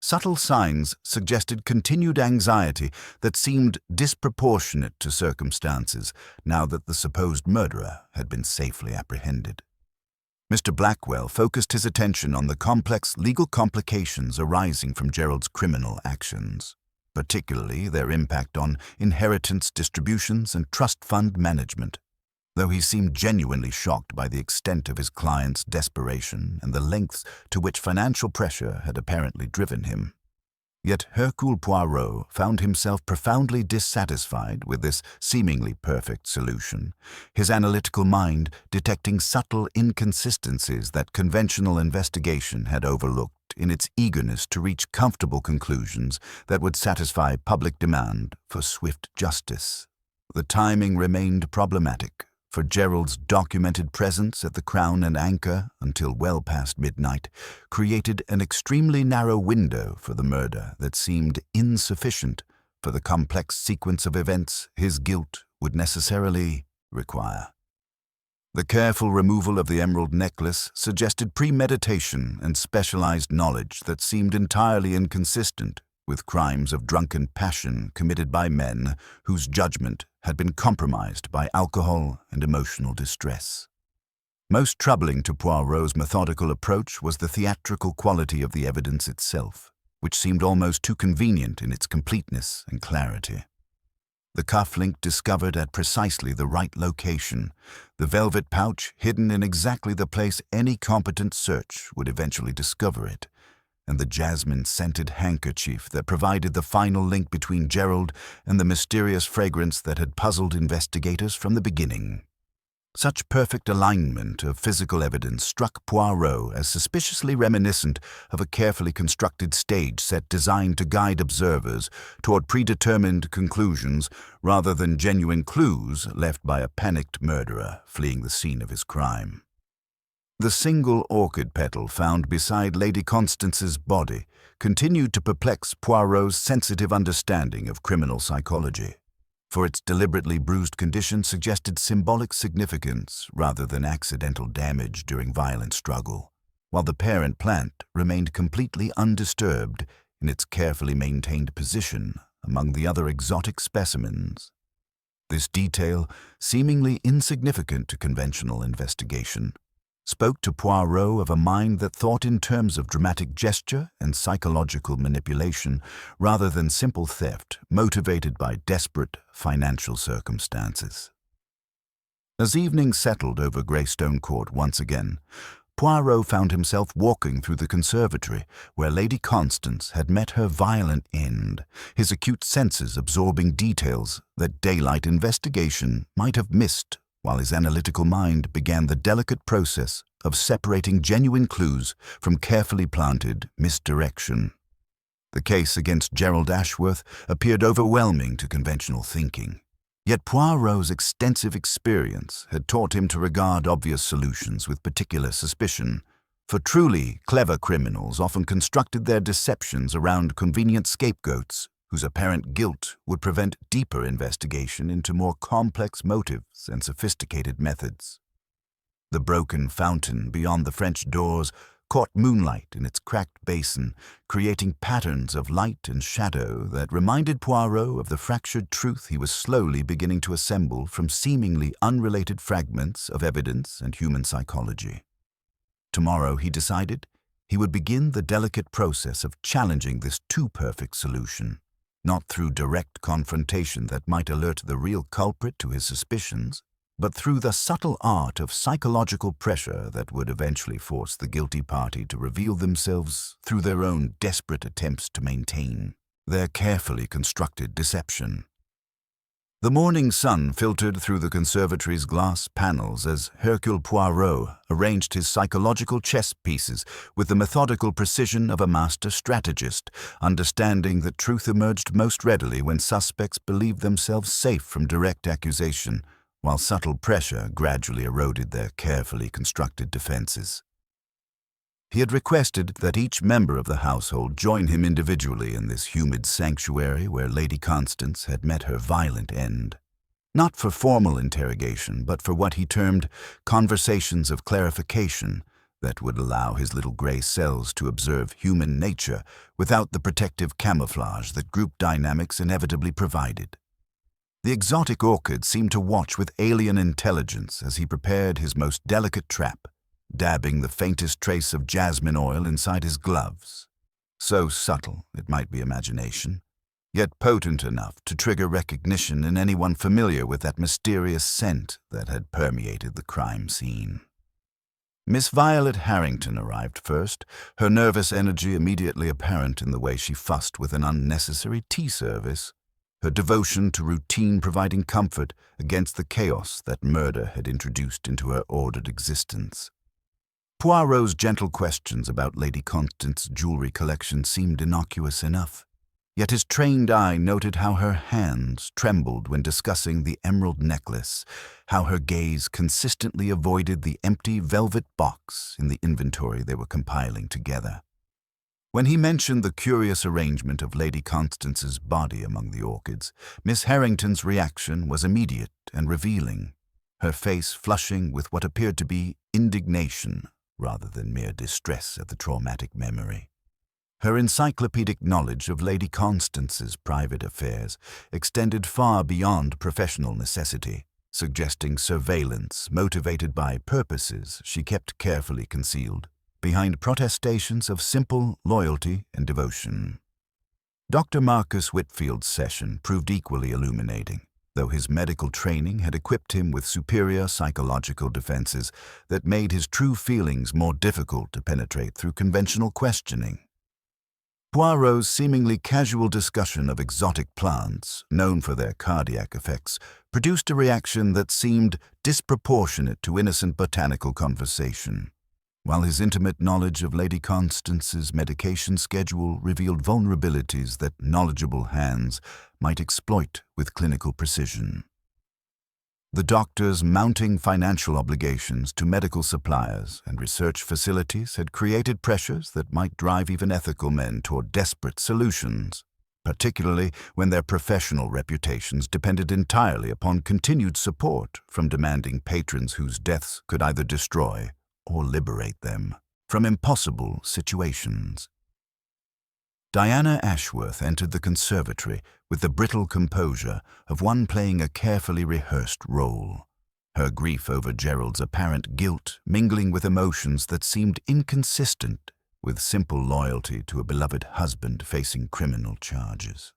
A: subtle signs suggested continued anxiety that seemed disproportionate to circumstances now that the supposed murderer had been safely apprehended. Mr. Blackwell focused his attention on the complex legal complications arising from Gerald's criminal actions, particularly their impact on inheritance distributions and trust fund management. Though he seemed genuinely shocked by the extent of his client's desperation and the lengths to which financial pressure had apparently driven him. Yet Hercule Poirot found himself profoundly dissatisfied with this seemingly perfect solution, his analytical mind detecting subtle inconsistencies that conventional investigation had overlooked in its eagerness to reach comfortable conclusions that would satisfy public demand for swift justice. The timing remained problematic, for Gerald's documented presence at the Crown and Anchor until well past midnight created an extremely narrow window for the murder that seemed insufficient for the complex sequence of events his guilt would necessarily require. The careful removal of the emerald necklace suggested premeditation and specialized knowledge that seemed entirely inconsistent with crimes of drunken passion committed by men whose judgment had been compromised by alcohol and emotional distress. Most troubling to Poirot's methodical approach was the theatrical quality of the evidence itself, which seemed almost too convenient in its completeness and clarity. The cufflink discovered at precisely the right location, the velvet pouch hidden in exactly the place any competent search would eventually discover it, and the jasmine-scented handkerchief that provided the final link between Gerald and the mysterious fragrance that had puzzled investigators from the beginning. Such perfect alignment of physical evidence struck Poirot as suspiciously reminiscent of a carefully constructed stage set designed to guide observers toward predetermined conclusions rather than genuine clues left by a panicked murderer fleeing the scene of his crime. The single orchid petal found beside Lady Constance's body continued to perplex Poirot's sensitive understanding of criminal psychology, for its deliberately bruised condition suggested symbolic significance rather than accidental damage during violent struggle, while the parent plant remained completely undisturbed in its carefully maintained position among the other exotic specimens. This detail, seemingly insignificant to conventional investigation, spoke to Poirot of a mind that thought in terms of dramatic gesture and psychological manipulation rather than simple theft motivated by desperate financial circumstances. As evening settled over Greystone Court once again, Poirot found himself walking through the conservatory where Lady Constance had met her violent end, his acute senses absorbing details that daylight investigation might have missed, while his analytical mind began the delicate process of separating genuine clues from carefully planted misdirection. The case against Gerald Ashworth appeared overwhelming to conventional thinking, yet Poirot's extensive experience had taught him to regard obvious solutions with particular suspicion, for truly clever criminals often constructed their deceptions around convenient scapegoats whose apparent guilt would prevent deeper investigation into more complex motives and sophisticated methods. The broken fountain beyond the French doors caught moonlight in its cracked basin, creating patterns of light and shadow that reminded Poirot of the fractured truth he was slowly beginning to assemble from seemingly unrelated fragments of evidence and human psychology. Tomorrow, he decided, he would begin the delicate process of challenging this too-perfect solution, not through direct confrontation that might alert the real culprit to his suspicions, but through the subtle art of psychological pressure that would eventually force the guilty party to reveal themselves through their own desperate attempts to maintain their carefully constructed deception. The morning sun filtered through the conservatory's glass panels as Hercule Poirot arranged his psychological chess pieces with the methodical precision of a master strategist, understanding that truth emerged most readily when suspects believed themselves safe from direct accusation, while subtle pressure gradually eroded their carefully constructed defenses. He had requested that each member of the household join him individually in this humid sanctuary where Lady Constance had met her violent end, not for formal interrogation, but for what he termed conversations of clarification that would allow his little gray cells to observe human nature without the protective camouflage that group dynamics inevitably provided. The exotic orchid seemed to watch with alien intelligence as he prepared his most delicate trap, dabbing the faintest trace of jasmine oil inside his gloves. So subtle, it might be imagination, yet potent enough to trigger recognition in anyone familiar with that mysterious scent that had permeated the crime scene. Miss Violet Harrington arrived first, her nervous energy immediately apparent in the way she fussed with an unnecessary tea service, her devotion to routine providing comfort against the chaos that murder had introduced into her ordered existence. Poirot's gentle questions about Lady Constance's jewelry collection seemed innocuous enough, yet his trained eye noted how her hands trembled when discussing the emerald necklace, how her gaze consistently avoided the empty velvet box in the inventory they were compiling together. When he mentioned the curious arrangement of Lady Constance's body among the orchids, Miss Harrington's reaction was immediate and revealing, her face flushing with what appeared to be indignation rather than mere distress at the traumatic memory. Her encyclopedic knowledge of Lady Constance's private affairs extended far beyond professional necessity, suggesting surveillance motivated by purposes she kept carefully concealed behind protestations of simple loyalty and devotion. Dr. Marcus Whitfield's session proved equally illuminating, though his medical training had equipped him with superior psychological defenses that made his true feelings more difficult to penetrate through conventional questioning. Poirot's seemingly casual discussion of exotic plants, known for their cardiac effects, produced a reaction that seemed disproportionate to innocent botanical conversation, while his intimate knowledge of Lady Constance's medication schedule revealed vulnerabilities that knowledgeable hands might exploit with clinical precision. The doctor's mounting financial obligations to medical suppliers and research facilities had created pressures that might drive even ethical men toward desperate solutions, particularly when their professional reputations depended entirely upon continued support from demanding patrons whose deaths could either destroy or liberate them from impossible situations. Diana Ashworth entered the conservatory with the brittle composure of one playing a carefully rehearsed role, her grief over Gerald's apparent guilt mingling with emotions that seemed inconsistent with simple loyalty to a beloved husband facing criminal charges.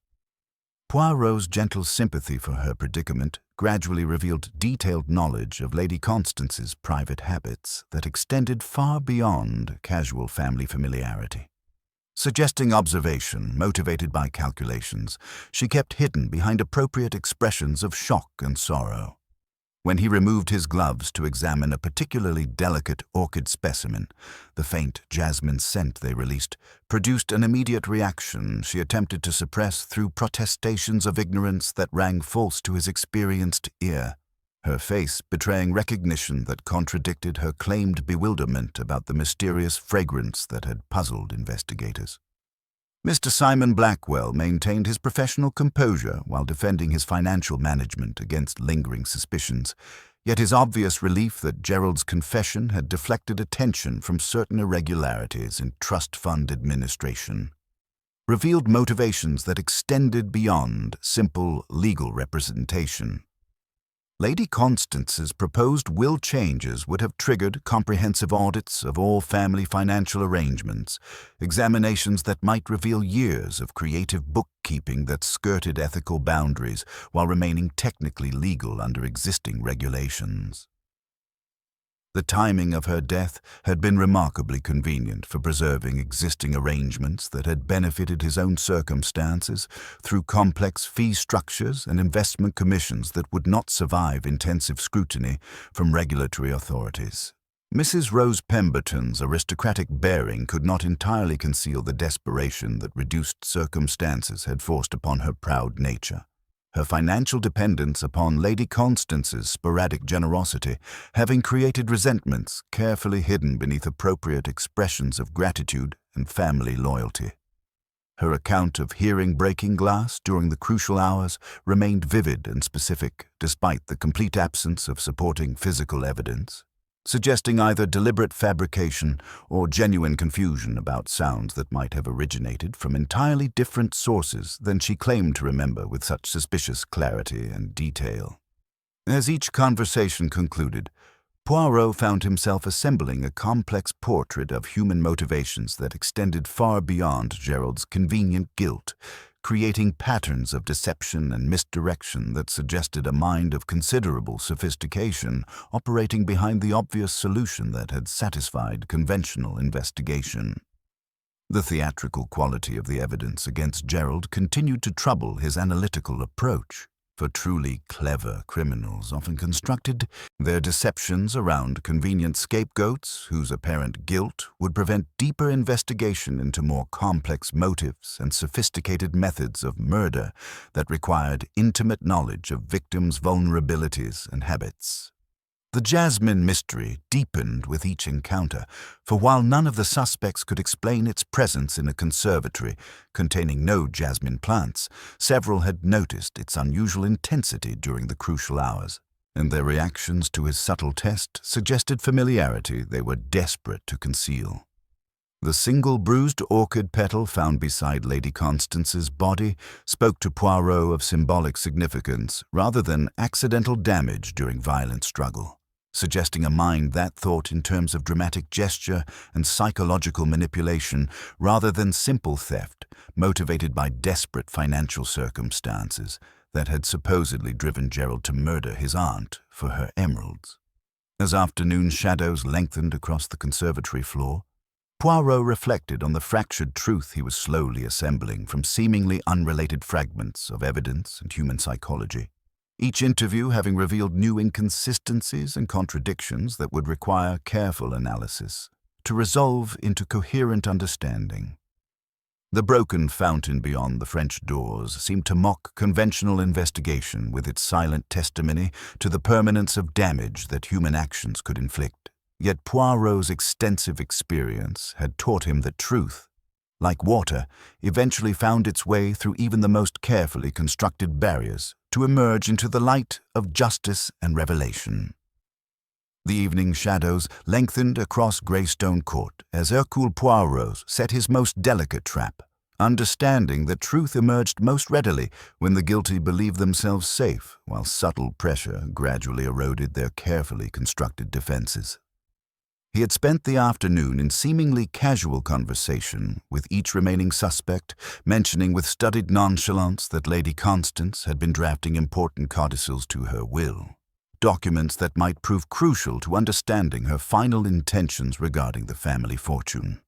A: Poirot's gentle sympathy for her predicament gradually revealed detailed knowledge of Lady Constance's private habits that extended far beyond casual family familiarity. Suggesting observation motivated by calculations, she kept hidden behind appropriate expressions of shock and sorrow. When he removed his gloves to examine a particularly delicate orchid specimen, the faint jasmine scent they released produced an immediate reaction she attempted to suppress through protestations of ignorance that rang false to his experienced ear, her face betraying recognition that contradicted her claimed bewilderment about the mysterious fragrance that had puzzled investigators. Mr. Simon Blackwell maintained his professional composure while defending his financial management against lingering suspicions, yet his obvious relief that Gerald's confession had deflected attention from certain irregularities in trust fund administration revealed motivations that extended beyond simple legal representation. Lady Constance's proposed will changes would have triggered comprehensive audits of all family financial arrangements, examinations that might reveal years of creative bookkeeping that skirted ethical boundaries while remaining technically legal under existing regulations. The timing of her death had been remarkably convenient for preserving existing arrangements that had benefited his own circumstances through complex fee structures and investment commissions that would not survive intensive scrutiny from regulatory authorities. Mrs. Rose Pemberton's aristocratic bearing could not entirely conceal the desperation that reduced circumstances had forced upon her proud nature. Her financial dependence upon Lady Constance's sporadic generosity, having created resentments carefully hidden beneath appropriate expressions of gratitude and family loyalty. Her account of hearing breaking glass during the crucial hours remained vivid and specific, despite the complete absence of supporting physical evidence, suggesting either deliberate fabrication or genuine confusion about sounds that might have originated from entirely different sources than she claimed to remember with such suspicious clarity and detail. As each conversation concluded, Poirot found himself assembling a complex portrait of human motivations that extended far beyond Gerald's convenient guilt, creating patterns of deception and misdirection that suggested a mind of considerable sophistication operating behind the obvious solution that had satisfied conventional investigation. The theatrical quality of the evidence against Gerald continued to trouble his analytical approach, for truly clever criminals often constructed their deceptions around convenient scapegoats whose apparent guilt would prevent deeper investigation into more complex motives and sophisticated methods of murder that required intimate knowledge of victims' vulnerabilities and habits. The Jasmine mystery deepened with each encounter, for while none of the suspects could explain its presence in a conservatory containing no jasmine plants, several had noticed its unusual intensity during the crucial hours, and their reactions to his subtle test suggested familiarity they were desperate to conceal. The single bruised orchid petal found beside Lady Constance's body spoke to Poirot of symbolic significance rather than accidental damage during violent struggle, suggesting a mind that thought in terms of dramatic gesture and psychological manipulation rather than simple theft motivated by desperate financial circumstances that had supposedly driven Gerald to murder his aunt for her emeralds. As afternoon shadows lengthened across the conservatory floor, Poirot reflected on the fractured truth he was slowly assembling from seemingly unrelated fragments of evidence and human psychology, each interview having revealed new inconsistencies and contradictions that would require careful analysis to resolve into coherent understanding. The broken fountain beyond the French doors seemed to mock conventional investigation with its silent testimony to the permanence of damage that human actions could inflict. Yet Poirot's extensive experience had taught him that truth, like water, eventually found its way through even the most carefully constructed barriers to emerge into the light of justice and revelation. The evening shadows lengthened across Greystone Court as Hercule Poirot set his most delicate trap, understanding that truth emerged most readily when the guilty believed themselves safe, while subtle pressure gradually eroded their carefully constructed defenses. He had spent the afternoon in seemingly casual conversation with each remaining suspect, mentioning with studied nonchalance that Lady Constance had been drafting important codicils to her will, documents that might prove crucial to understanding her final intentions regarding the family fortune.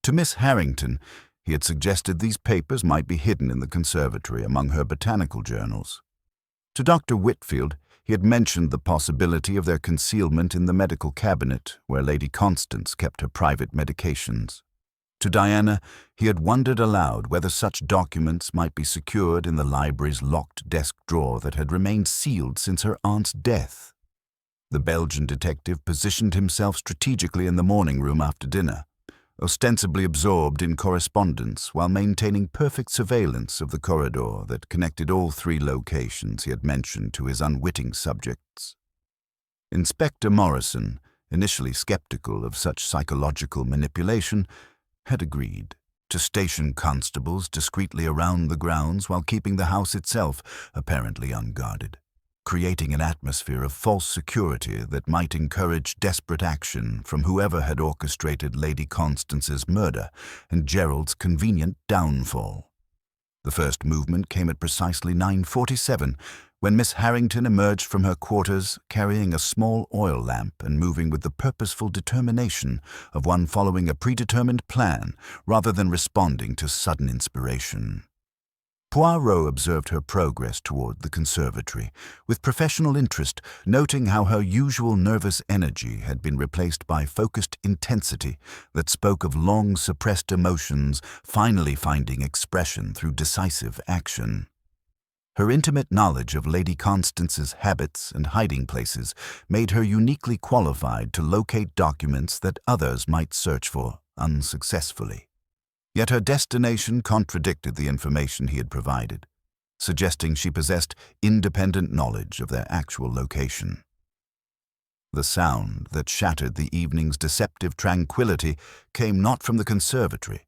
A: To Miss Harrington, he had suggested these papers might be hidden in the conservatory among her botanical journals. To Dr. Whitfield, he had mentioned the possibility of their concealment in the medical cabinet where Lady Constance kept her private medications. To Diana, he had wondered aloud whether such documents might be secured in the library's locked desk drawer that had remained sealed since her aunt's death. The Belgian detective positioned himself strategically in the morning room after dinner, ostensibly absorbed in correspondence while maintaining perfect surveillance of the corridor that connected all three locations he had mentioned to his unwitting subjects. Inspector Morrison, initially skeptical of such psychological manipulation, had agreed to station constables discreetly around the grounds while keeping the house itself apparently unguarded. creating an atmosphere of false security that might encourage desperate action from whoever had orchestrated Lady Constance's murder and Gerald's convenient downfall. The first movement came at precisely 9:47, when Miss Harrington emerged from her quarters carrying a small oil lamp and moving with the purposeful determination of one following a predetermined plan rather than responding to sudden inspiration. Poirot observed her progress toward the conservatory with professional interest, noting how her usual nervous energy had been replaced by focused intensity that spoke of long suppressed emotions finally finding expression through decisive action. Her intimate knowledge of Lady Constance's habits and hiding places made her uniquely qualified to locate documents that others might search for unsuccessfully. Yet her destination contradicted the information he had provided, suggesting she possessed independent knowledge of their actual location. The sound that shattered the evening's deceptive tranquility came not from the conservatory,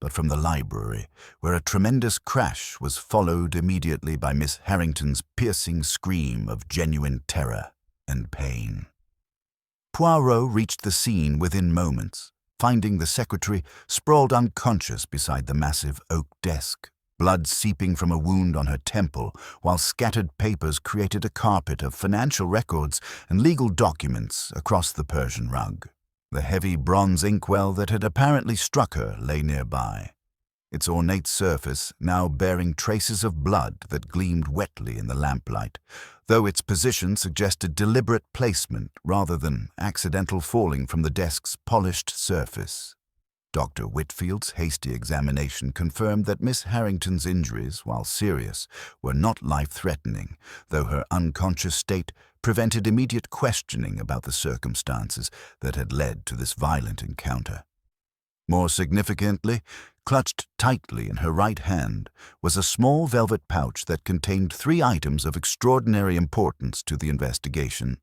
A: but from the library, where a tremendous crash was followed immediately by Miss Harrington's piercing scream of genuine terror and pain. Poirot reached the scene within moments, finding the secretary sprawled unconscious beside the massive oak desk, blood seeping from a wound on her temple, while scattered papers created a carpet of financial records and legal documents across the Persian rug. The heavy bronze inkwell that had apparently struck her lay nearby, its ornate surface now bearing traces of blood that gleamed wetly in the lamplight, though its position suggested deliberate placement rather than accidental falling from the desk's polished surface. Dr. Whitfield's hasty examination confirmed that Miss Harrington's injuries, while serious, were not life-threatening, though her unconscious state prevented immediate questioning about the circumstances that had led to this violent encounter. More significantly, clutched tightly in her right hand was a small velvet pouch that contained 3 items of extraordinary importance to the investigation.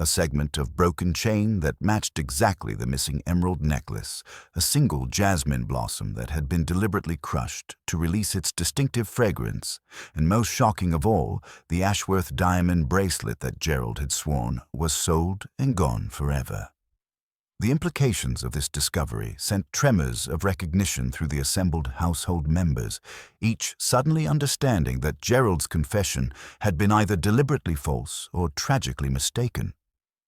A: A segment of broken chain that matched exactly the missing emerald necklace, a single jasmine blossom that had been deliberately crushed to release its distinctive fragrance, and most shocking of all, the Ashworth diamond bracelet that Gerald had sworn was sold and gone forever. The implications of this discovery sent tremors of recognition through the assembled household members, each suddenly understanding that Gerald's confession had been either deliberately false or tragically mistaken,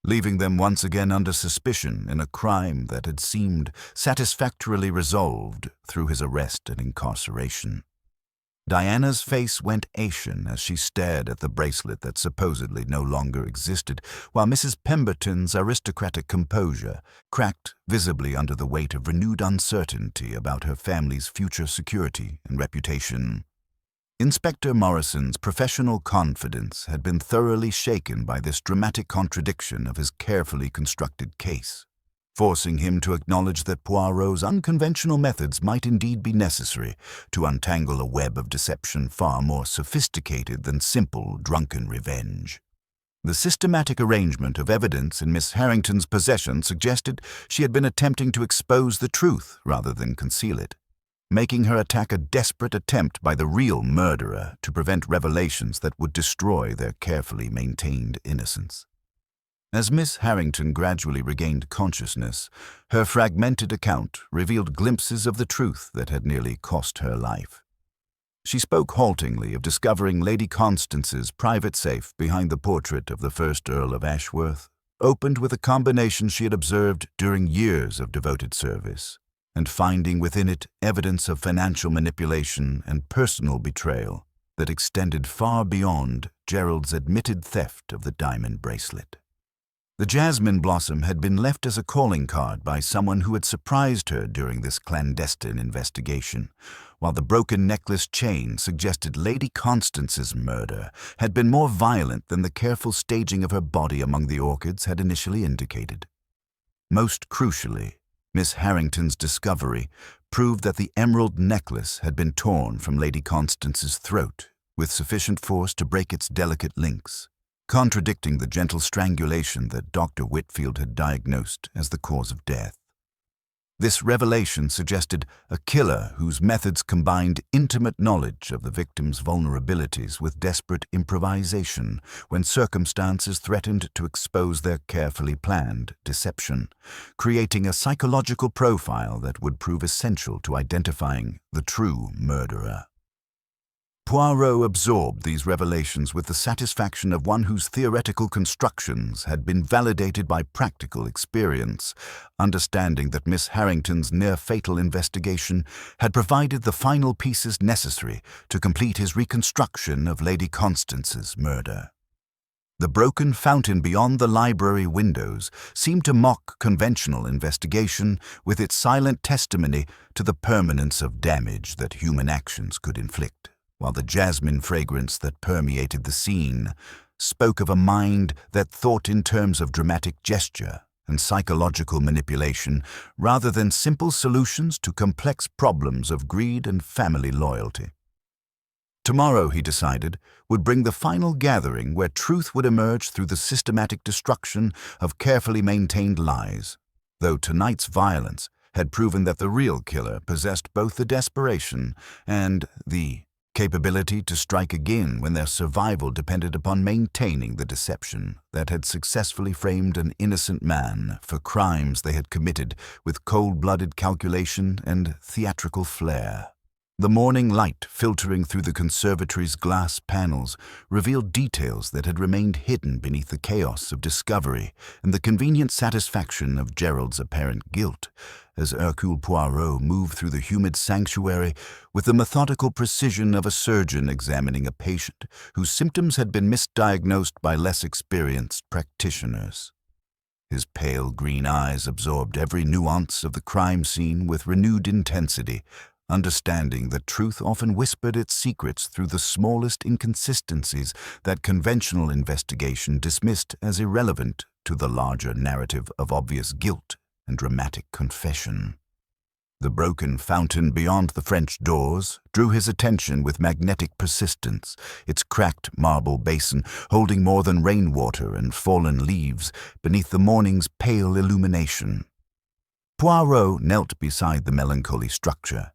A: leaving them once again under suspicion in a crime that had seemed satisfactorily resolved through his arrest and incarceration. Diana's face went ashen as she stared at the bracelet that supposedly no longer existed, while Mrs. Pemberton's aristocratic composure cracked visibly under the weight of renewed uncertainty about her family's future security and reputation. Inspector Morrison's professional confidence had been thoroughly shaken by this dramatic contradiction of his carefully constructed case, forcing him to acknowledge that Poirot's unconventional methods might indeed be necessary to untangle a web of deception far more sophisticated than simple drunken revenge. The systematic arrangement of evidence in Miss Harrington's possession suggested she had been attempting to expose the truth rather than conceal it, making her attack a desperate attempt by the real murderer to prevent revelations that would destroy their carefully maintained innocence. As Miss Harrington gradually regained consciousness, her fragmented account revealed glimpses of the truth that had nearly cost her life. She spoke haltingly of discovering Lady Constance's private safe behind the portrait of the first Earl of Ashworth, opened with a combination she had observed during years of devoted service, and finding within it evidence of financial manipulation and personal betrayal that extended far beyond Gerald's admitted theft of the diamond bracelet. The jasmine blossom had been left as a calling card by someone who had surprised her during this clandestine investigation, while the broken necklace chain suggested Lady Constance's murder had been more violent than the careful staging of her body among the orchids had initially indicated. Most crucially, Miss Harrington's discovery proved that the emerald necklace had been torn from Lady Constance's throat with sufficient force to break its delicate links, contradicting the gentle strangulation that Dr. Whitfield had diagnosed as the cause of death. This revelation suggested a killer whose methods combined intimate knowledge of the victim's vulnerabilities with desperate improvisation when circumstances threatened to expose their carefully planned deception, creating a psychological profile that would prove essential to identifying the true murderer. Poirot absorbed these revelations with the satisfaction of one whose theoretical constructions had been validated by practical experience, understanding that Miss Harrington's near-fatal investigation had provided the final pieces necessary to complete his reconstruction of Lady Constance's murder. The broken fountain beyond the library windows seemed to mock conventional investigation with its silent testimony to the permanence of damage that human actions could inflict, while the jasmine fragrance that permeated the scene spoke of a mind that thought in terms of dramatic gesture and psychological manipulation rather than simple solutions to complex problems of greed and family loyalty. Tomorrow, he decided, would bring the final gathering where truth would emerge through the systematic destruction of carefully maintained lies, though tonight's violence had proven that the real killer possessed both the desperation and the capability to strike again when their survival depended upon maintaining the deception that had successfully framed an innocent man for crimes they had committed with cold-blooded calculation and theatrical flair. The morning light filtering through the conservatory's glass panels revealed details that had remained hidden beneath the chaos of discovery and the convenient satisfaction of Gerald's apparent guilt, as Hercule Poirot moved through the humid sanctuary with the methodical precision of a surgeon examining a patient whose symptoms had been misdiagnosed by less experienced practitioners. His pale green eyes absorbed every nuance of the crime scene with renewed intensity, understanding that truth often whispered its secrets through the smallest inconsistencies that conventional investigation dismissed as irrelevant to the larger narrative of obvious guilt and dramatic confession. The broken fountain beyond the French doors drew his attention with magnetic persistence, its cracked marble basin holding more than rainwater and fallen leaves beneath the morning's pale illumination. Poirot knelt beside the melancholy structure,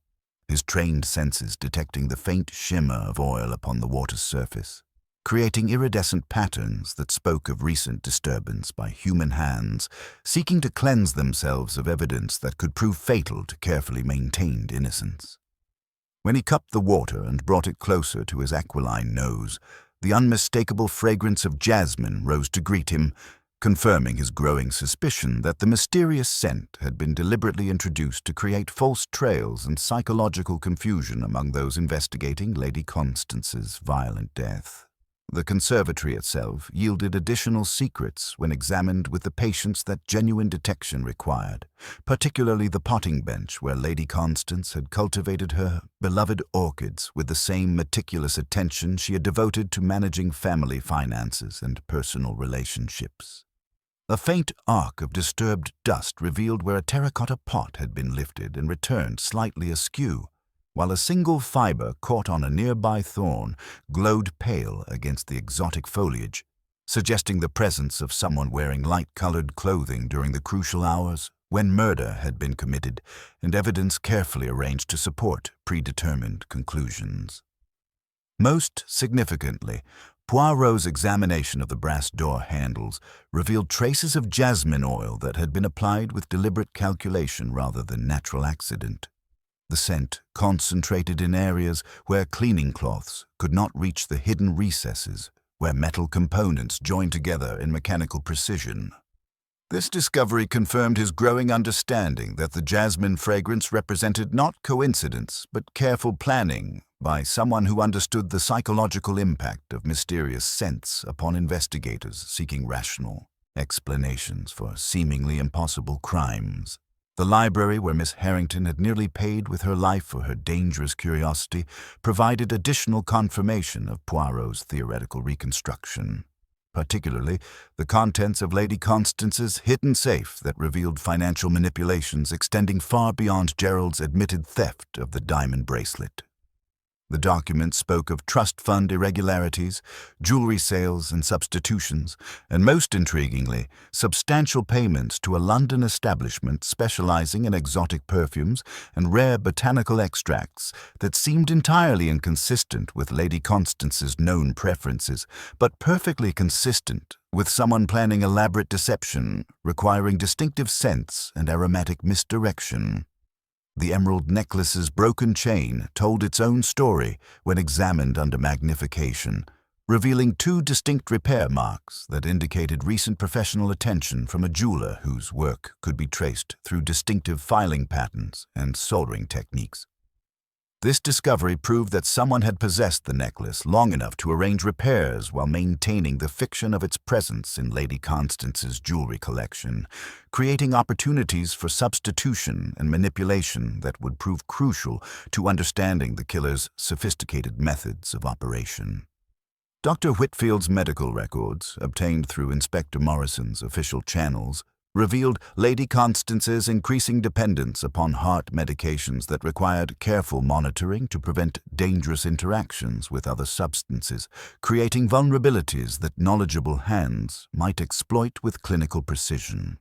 A: his trained senses detecting the faint shimmer of oil upon the water's surface, creating iridescent patterns that spoke of recent disturbance by human hands, seeking to cleanse themselves of evidence that could prove fatal to carefully maintained innocence. When he cupped the water and brought it closer to his aquiline nose, the unmistakable fragrance of jasmine rose to greet him, confirming his growing suspicion that the mysterious scent had been deliberately introduced to create false trails and psychological confusion among those investigating Lady Constance's violent death. The conservatory itself yielded additional secrets when examined with the patience that genuine detection required, particularly the potting bench where Lady Constance had cultivated her beloved orchids with the same meticulous attention she had devoted to managing family finances and personal relationships. A faint arc of disturbed dust revealed where a terracotta pot had been lifted and returned slightly askew, while a single fiber caught on a nearby thorn glowed pale against the exotic foliage, suggesting the presence of someone wearing light-colored clothing during the crucial hours when murder had been committed and evidence carefully arranged to support predetermined conclusions. Most significantly, Poirot's examination of the brass door handles revealed traces of jasmine oil that had been applied with deliberate calculation rather than natural accident. The scent concentrated in areas where cleaning cloths could not reach the hidden recesses, where metal components joined together in mechanical precision. This discovery confirmed his growing understanding that the jasmine fragrance represented not coincidence but careful planning by someone who understood the psychological impact of mysterious scents upon investigators seeking rational explanations for seemingly impossible crimes. The library where Miss Harrington had nearly paid with her life for her dangerous curiosity provided additional confirmation of Poirot's theoretical reconstruction, particularly the contents of Lady Constance's hidden safe that revealed financial manipulations extending far beyond Gerald's admitted theft of the diamond bracelet. The document spoke of trust fund irregularities, jewelry sales and substitutions, and most intriguingly, substantial payments to a London establishment specializing in exotic perfumes and rare botanical extracts that seemed entirely inconsistent with Lady Constance's known preferences, but perfectly consistent with someone planning elaborate deception requiring distinctive scents and aromatic misdirection. The emerald necklace's broken chain told its own story when examined under magnification, revealing two distinct repair marks that indicated recent professional attention from a jeweler whose work could be traced through distinctive filing patterns and soldering techniques. This discovery proved that someone had possessed the necklace long enough to arrange repairs while maintaining the fiction of its presence in Lady Constance's jewelry collection, creating opportunities for substitution and manipulation that would prove crucial to understanding the killer's sophisticated methods of operation. Dr. Whitfield's medical records, obtained through Inspector Morrison's official channels, revealed Lady Constance's increasing dependence upon heart medications that required careful monitoring to prevent dangerous interactions with other substances, creating vulnerabilities that knowledgeable hands might exploit with clinical precision.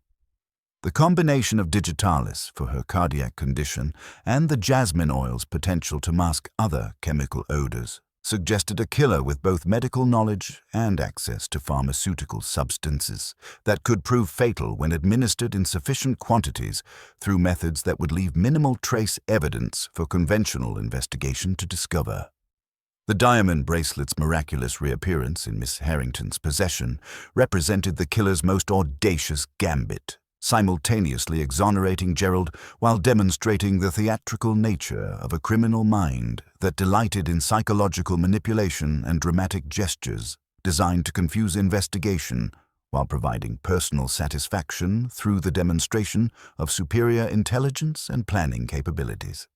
A: The combination of digitalis for her cardiac condition and the jasmine oil's potential to mask other chemical odors suggested a killer with both medical knowledge and access to pharmaceutical substances that could prove fatal when administered in sufficient quantities through methods that would leave minimal trace evidence for conventional investigation to discover. The diamond bracelet's miraculous reappearance in Miss Harrington's possession represented the killer's most audacious gambit, simultaneously exonerating Gerald while demonstrating the theatrical nature of a criminal mind that delighted in psychological manipulation and dramatic gestures designed to confuse investigation while providing personal satisfaction through the demonstration of superior intelligence and planning capabilities.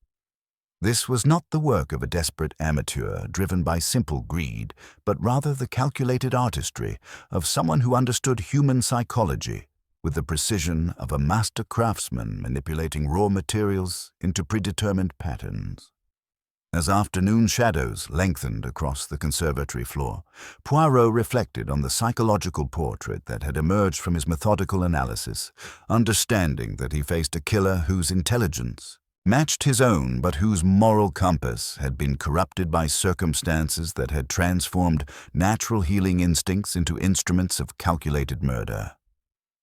A: This was not the work of a desperate amateur driven by simple greed, but rather the calculated artistry of someone who understood human psychology with the precision of a master craftsman manipulating raw materials into predetermined patterns. As afternoon shadows lengthened across the conservatory floor, Poirot reflected on the psychological portrait that had emerged from his methodical analysis, understanding that he faced a killer whose intelligence matched his own but whose moral compass had been corrupted by circumstances that had transformed natural healing instincts into instruments of calculated murder.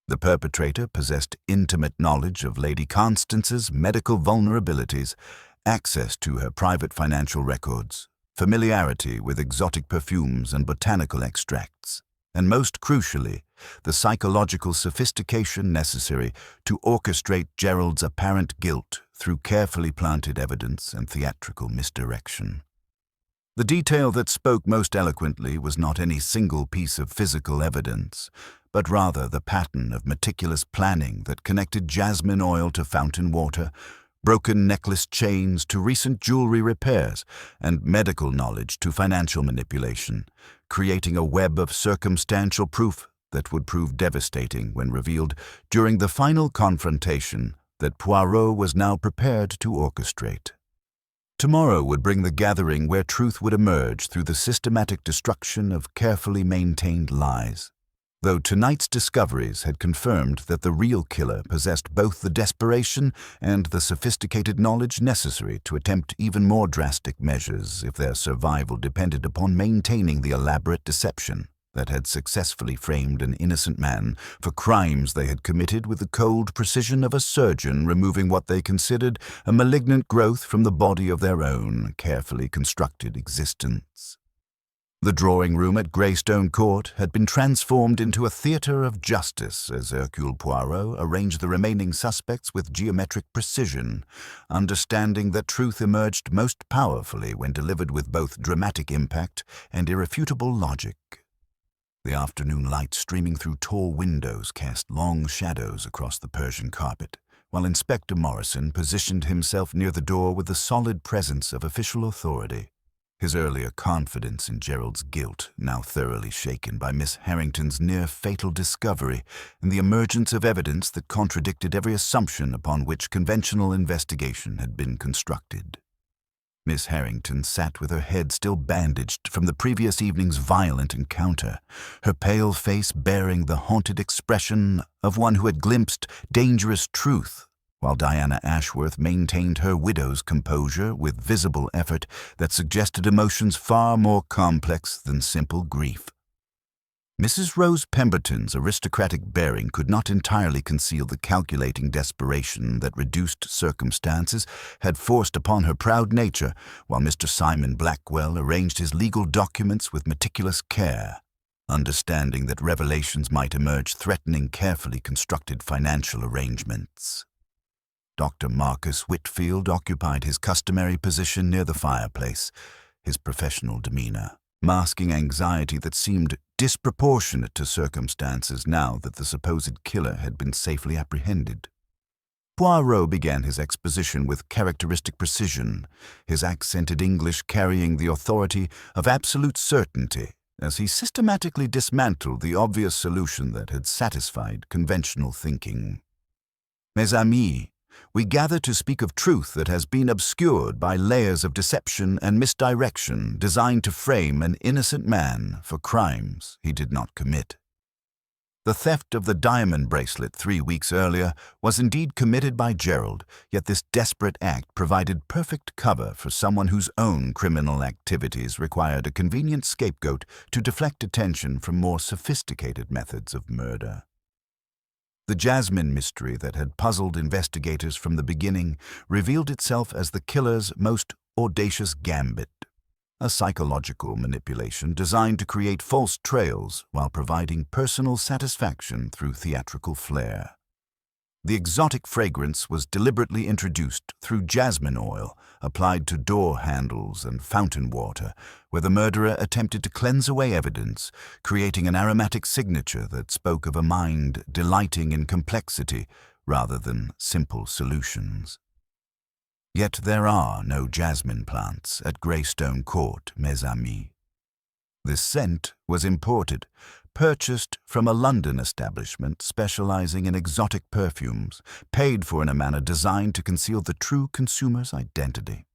A: The perpetrator possessed intimate knowledge of Lady Constance's medical vulnerabilities, access to her private financial records, familiarity with exotic perfumes and botanical extracts, and most crucially, the psychological sophistication necessary to orchestrate Gerald's apparent guilt through carefully planted evidence and theatrical misdirection. The detail that spoke most eloquently was not any single piece of physical evidence, but rather the pattern of meticulous planning that connected jasmine oil to fountain water, broken necklace chains to recent jewelry repairs, and medical knowledge to financial manipulation, creating a web of circumstantial proof that would prove devastating when revealed during the final confrontation that Poirot was now prepared to orchestrate. Tomorrow would bring the gathering where truth would emerge through the systematic destruction of carefully maintained lies. Though tonight's discoveries had confirmed that the real killer possessed both the desperation and the sophisticated knowledge necessary to attempt even more drastic measures if their survival depended upon maintaining the elaborate deception that had successfully framed an innocent man for crimes they had committed with the cold precision of a surgeon removing what they considered a malignant growth from the body of their own carefully constructed existence. The drawing room at Greystone Court had been transformed into a theatre of justice as Hercule Poirot arranged the remaining suspects with geometric precision, understanding that truth emerged most powerfully when delivered with both dramatic impact and irrefutable logic. The afternoon light streaming through tall windows cast long shadows across the Persian carpet, while Inspector Morrison positioned himself near the door with the solid presence of official authority. His earlier confidence in Gerald's guilt now thoroughly shaken by Miss Harrington's near-fatal discovery and the emergence of evidence that contradicted every assumption upon which conventional investigation had been constructed. Miss Harrington sat with her head still bandaged from the previous evening's violent encounter, her pale face bearing the haunted expression of one who had glimpsed dangerous truth, while Diana Ashworth maintained her widow's composure with visible effort that suggested emotions far more complex than simple grief. Mrs. Rose Pemberton's aristocratic bearing could not entirely conceal the calculating desperation that reduced circumstances had forced upon her proud nature, while Mr. Simon Blackwell arranged his legal documents with meticulous care, understanding that revelations might emerge threatening carefully constructed financial arrangements. Dr. Marcus Whitfield occupied his customary position near the fireplace, his professional demeanor masking anxiety that seemed disproportionate to circumstances now that the supposed killer had been safely apprehended. Poirot began his exposition with characteristic precision, his accented English carrying the authority of absolute certainty as he systematically dismantled the obvious solution that had satisfied conventional thinking. Mes amis, we gather to speak of truth that has been obscured by layers of deception and misdirection designed to frame an innocent man for crimes he did not commit. The theft of the diamond bracelet 3 weeks earlier was indeed committed by Gerald, yet this desperate act provided perfect cover for someone whose own criminal activities required a convenient scapegoat to deflect attention from more sophisticated methods of murder. The Jasmine mystery that had puzzled investigators from the beginning revealed itself as the killer's most audacious gambit, a psychological manipulation designed to create false trails while providing personal satisfaction through theatrical flair. The exotic fragrance was deliberately introduced through jasmine oil applied to door handles and fountain water, where the murderer attempted to cleanse away evidence, creating an aromatic signature that spoke of a mind delighting in complexity rather than simple solutions. Yet there are no jasmine plants at Greystone Court, mes amis. This scent was imported, purchased from a London establishment specializing in exotic perfumes, paid for in a manner designed to conceal the true consumer's identity.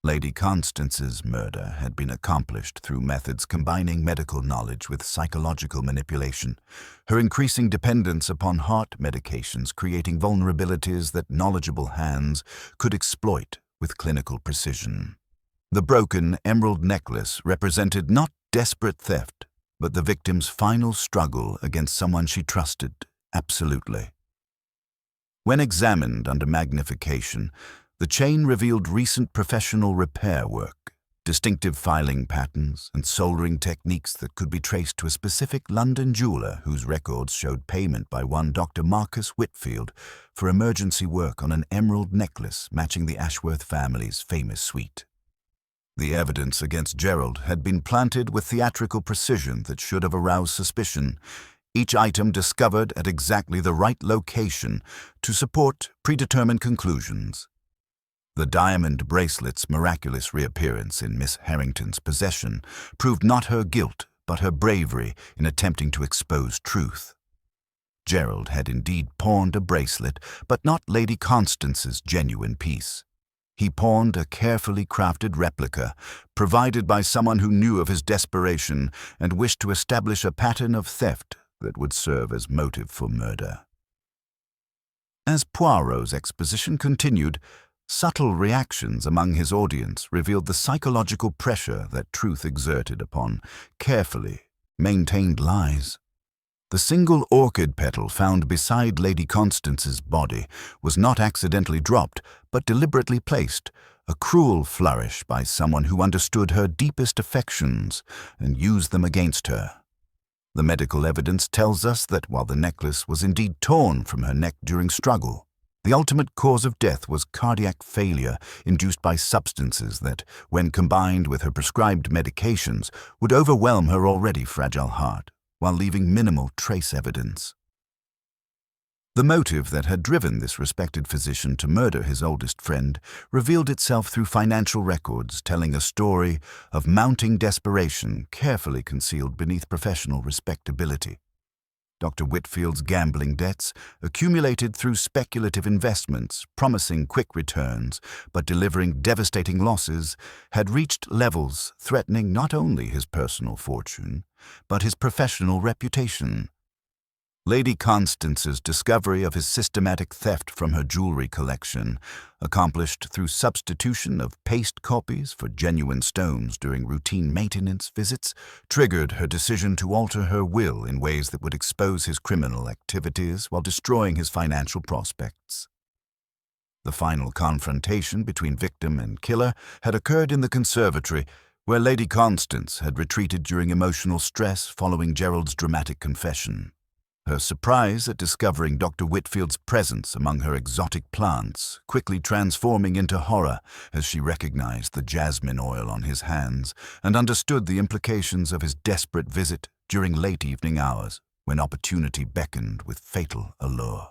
A: Lady Constance's murder had been accomplished through methods combining medical knowledge with psychological manipulation, her increasing dependence upon heart medications creating vulnerabilities that knowledgeable hands could exploit with clinical precision. The broken emerald necklace represented not desperate theft, but the victim's final struggle against someone she trusted absolutely. When examined under magnification, the chain revealed recent professional repair work, distinctive filing patterns, and soldering techniques that could be traced to a specific London jeweler whose records showed payment by one Dr. Marcus Whitfield for emergency work on an emerald necklace matching the Ashworth family's famous suite. The evidence against Gerald had been planted with theatrical precision that should have aroused suspicion, each item discovered at exactly the right location to support predetermined conclusions. The diamond bracelet's miraculous reappearance in Miss Harrington's possession proved not her guilt but her bravery in attempting to expose truth. Gerald had indeed pawned a bracelet, but not Lady Constance's genuine piece. He pawned a carefully crafted replica, provided by someone who knew of his desperation and wished to establish a pattern of theft that would serve as motive for murder. As Poirot's exposition continued, subtle reactions among his audience revealed the psychological pressure that truth exerted upon carefully maintained lies. The single orchid petal found beside Lady Constance's body was not accidentally dropped, but deliberately placed, a cruel flourish by someone who understood her deepest affections and used them against her. The medical evidence tells us that while the necklace was indeed torn from her neck during struggle, the ultimate cause of death was cardiac failure induced by substances that, when combined with her prescribed medications, would overwhelm her already fragile heart, while leaving minimal trace evidence. The motive that had driven this respected physician to murder his oldest friend revealed itself through financial records telling a story of mounting desperation carefully concealed beneath professional respectability. Dr. Whitfield's gambling debts, accumulated through speculative investments, promising quick returns, but delivering devastating losses, had reached levels threatening not only his personal fortune, but his professional reputation. Lady Constance's discovery of his systematic theft from her jewelry collection, accomplished through substitution of paste copies for genuine stones during routine maintenance visits, triggered her decision to alter her will in ways that would expose his criminal activities while destroying his financial prospects. The final confrontation between victim and killer had occurred in the conservatory, where Lady Constance had retreated during emotional stress following Gerald's dramatic confession. Her surprise at discovering Dr. Whitfield's presence among her exotic plants quickly transforming into horror as she recognized the jasmine oil on his hands and understood the implications of his desperate visit during late evening hours when opportunity beckoned with fatal allure.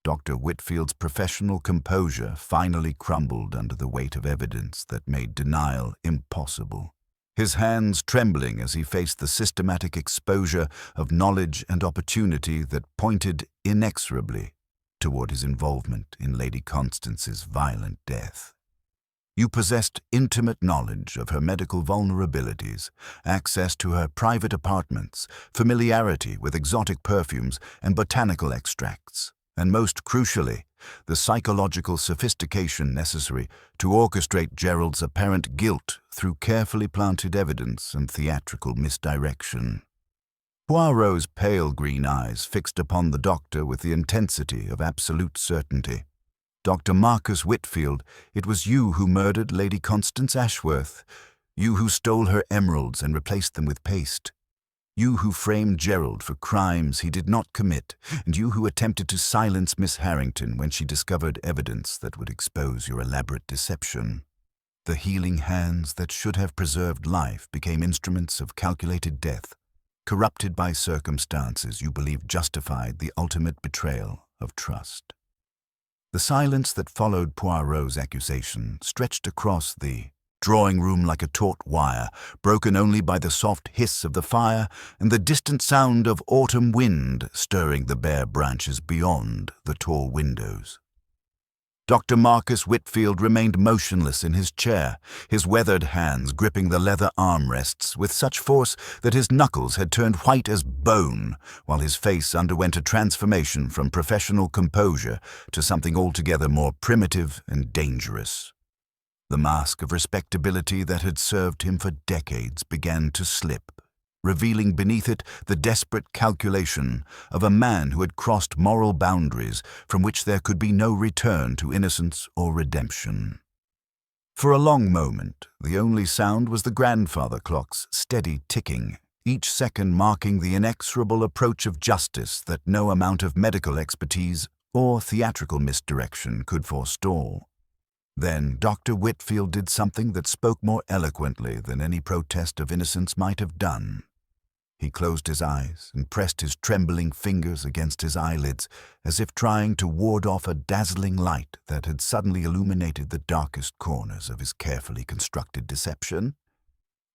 A: Dr. Whitfield's professional composure finally crumbled under the weight of evidence that made denial impossible. His hands trembling as he faced the systematic exposure of knowledge and opportunity that pointed inexorably toward his involvement in Lady Constance's violent death. You possessed intimate knowledge of her medical vulnerabilities, access to her private apartments, familiarity with exotic perfumes and botanical extracts, and most crucially, the psychological sophistication necessary to orchestrate Gerald's apparent guilt through carefully planted evidence and theatrical misdirection. Poirot's pale green eyes fixed upon the doctor with the intensity of absolute certainty. Dr. Marcus Whitfield, it was you who murdered Lady Constance Ashworth, you who stole her emeralds and replaced them with paste. You who framed Gerald for crimes he did not commit, and you who attempted to silence Miss Harrington when she discovered evidence that would expose your elaborate deception. The healing hands that should have preserved life became instruments of calculated death, corrupted by circumstances you believed justified the ultimate betrayal of trust. The silence that followed Poirot's accusation stretched across the drawing room like a taut wire, broken only by the soft hiss of the fire and the distant sound of autumn wind stirring the bare branches beyond the tall windows. Dr. Marcus Whitfield remained motionless in his chair, his weathered hands gripping the leather armrests with such force that his knuckles had turned white as bone, while his face underwent a transformation from professional composure to something altogether more primitive and dangerous. The mask of respectability that had served him for decades began to slip, revealing beneath it the desperate calculation of a man who had crossed moral boundaries from which there could be no return to innocence or redemption. For a long moment, the only sound was the grandfather clock's steady ticking, each second marking the inexorable approach of justice that no amount of medical expertise or theatrical misdirection could forestall. Then Dr. Whitfield did something that spoke more eloquently than any protest of innocence might have done. He closed his eyes and pressed his trembling fingers against his eyelids, as if trying to ward off a dazzling light that had suddenly illuminated the darkest corners of his carefully constructed deception.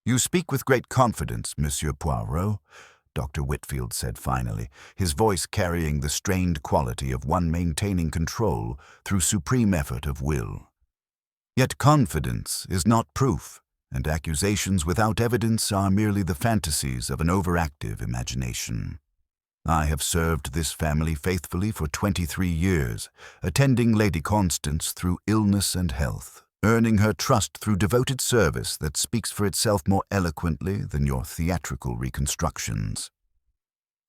A: "You speak with great confidence, Monsieur Poirot," Dr. Whitfield said finally, his voice carrying the strained quality of one maintaining control through supreme effort of will. "Yet confidence is not proof, and accusations without evidence are merely the fantasies of an overactive imagination. I have served this family faithfully for 23 years, attending Lady Constance through illness and health, earning her trust through devoted service that speaks for itself more eloquently than your theatrical reconstructions."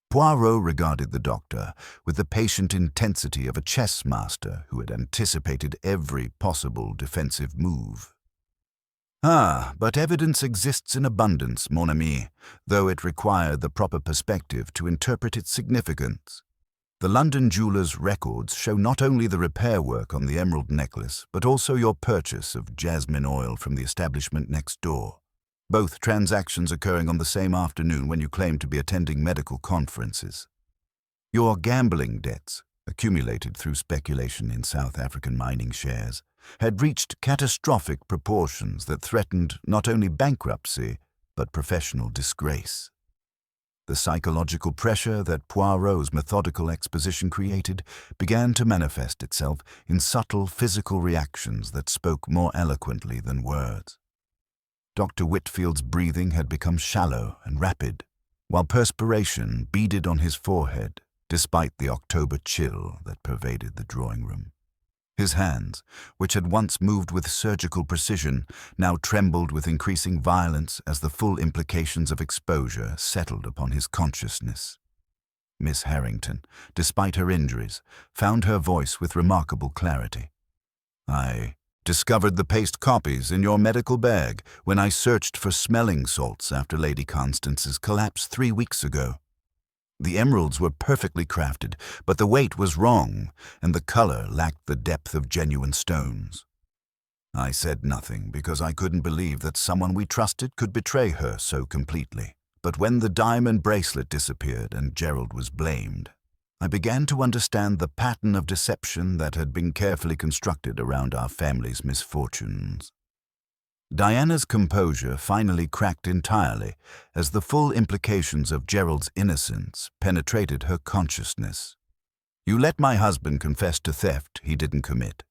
A: Poirot regarded the doctor with the patient intensity of a chess master who had anticipated every possible defensive move. "Ah, but evidence exists in abundance, mon ami, though it required the proper perspective to interpret its significance. The London jeweller's records show not only the repair work on the emerald necklace, but also your purchase of jasmine oil from the establishment next door, both transactions occurring on the same afternoon when you claimed to be attending medical conferences. Your gambling debts, accumulated through speculation in South African mining shares, had reached catastrophic proportions that threatened not only bankruptcy, but professional disgrace. The psychological pressure that Poirot's methodical exposition created began to manifest itself in subtle physical reactions that spoke more eloquently than words. Dr. Whitfield's breathing had become shallow and rapid, while perspiration beaded on his forehead despite the October chill that pervaded the drawing room. His hands, which had once moved with surgical precision, now trembled with increasing violence as the full implications of exposure settled upon his consciousness. Miss Harrington, despite her injuries, found her voice with remarkable clarity. "I discovered the paste copies in your medical bag when I searched for smelling salts after Lady Constance's collapse 3 weeks ago. The emeralds were perfectly crafted, but the weight was wrong, and the color lacked the depth of genuine stones." I said nothing because I couldn't believe that someone we trusted could betray her so completely. But when the diamond bracelet disappeared and Gerald was blamed, I began to understand the pattern of deception that had been carefully constructed around our family's misfortunes. Diana's composure finally cracked entirely as the full implications of Gerald's innocence penetrated her consciousness. "You let my husband confess to theft he didn't commit,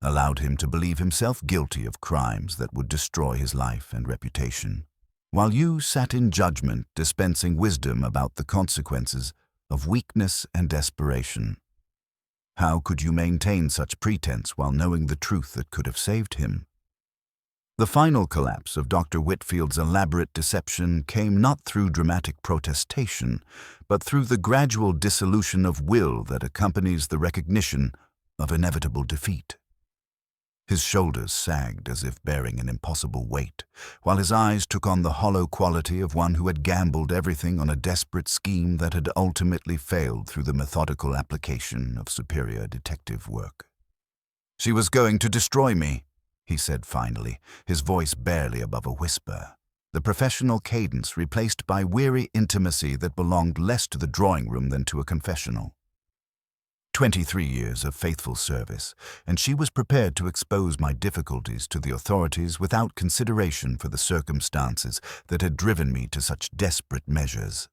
A: allowed him to believe himself guilty of crimes that would destroy his life and reputation, while you sat in judgment dispensing wisdom about the consequences of weakness and desperation. How could you maintain such pretense while knowing the truth that could have saved him?" The final collapse of Dr. Whitfield's elaborate deception came not through dramatic protestation, but through the gradual dissolution of will that accompanies the recognition of inevitable defeat. His shoulders sagged as if bearing an impossible weight, while his eyes took on the hollow quality of one who had gambled everything on a desperate scheme that had ultimately failed through the methodical application of superior detective work. "She was going to destroy me," he said finally, his voice barely above a whisper, the professional cadence replaced by weary intimacy that belonged less to the drawing room than to a confessional. 23 years of faithful service, and she was prepared to expose my difficulties to the authorities without consideration for the circumstances that had driven me to such desperate measures.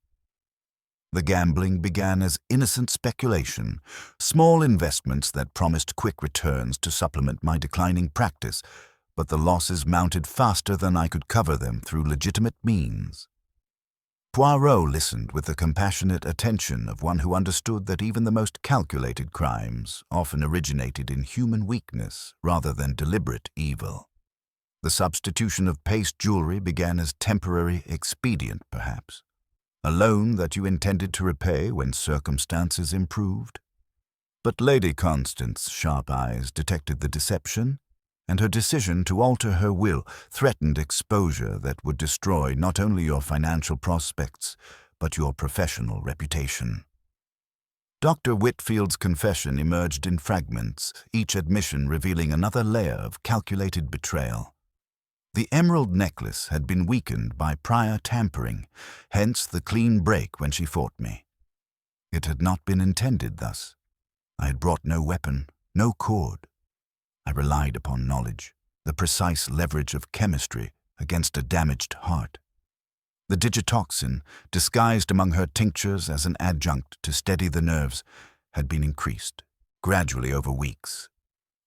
A: The gambling began as innocent speculation, small investments that promised quick returns to supplement my declining practice, but the losses mounted faster than I could cover them through legitimate means. Poirot listened with the compassionate attention of one who understood that even the most calculated crimes often originated in human weakness rather than deliberate evil. The substitution of paste jewelry began as temporary expedient, perhaps. A loan that you intended to repay when circumstances improved. But Lady Constance's sharp eyes detected the deception, and her decision to alter her will threatened exposure that would destroy not only your financial prospects, but your professional reputation. Dr. Whitfield's confession emerged in fragments, each admission revealing another layer of calculated betrayal. The emerald necklace had been weakened by prior tampering, hence the clean break when she fought me. It had not been intended thus. I had brought no weapon, no cord. I relied upon knowledge, the precise leverage of chemistry against a damaged heart. The digitoxin, disguised among her tinctures as an adjunct to steady the nerves, had been increased, gradually over weeks.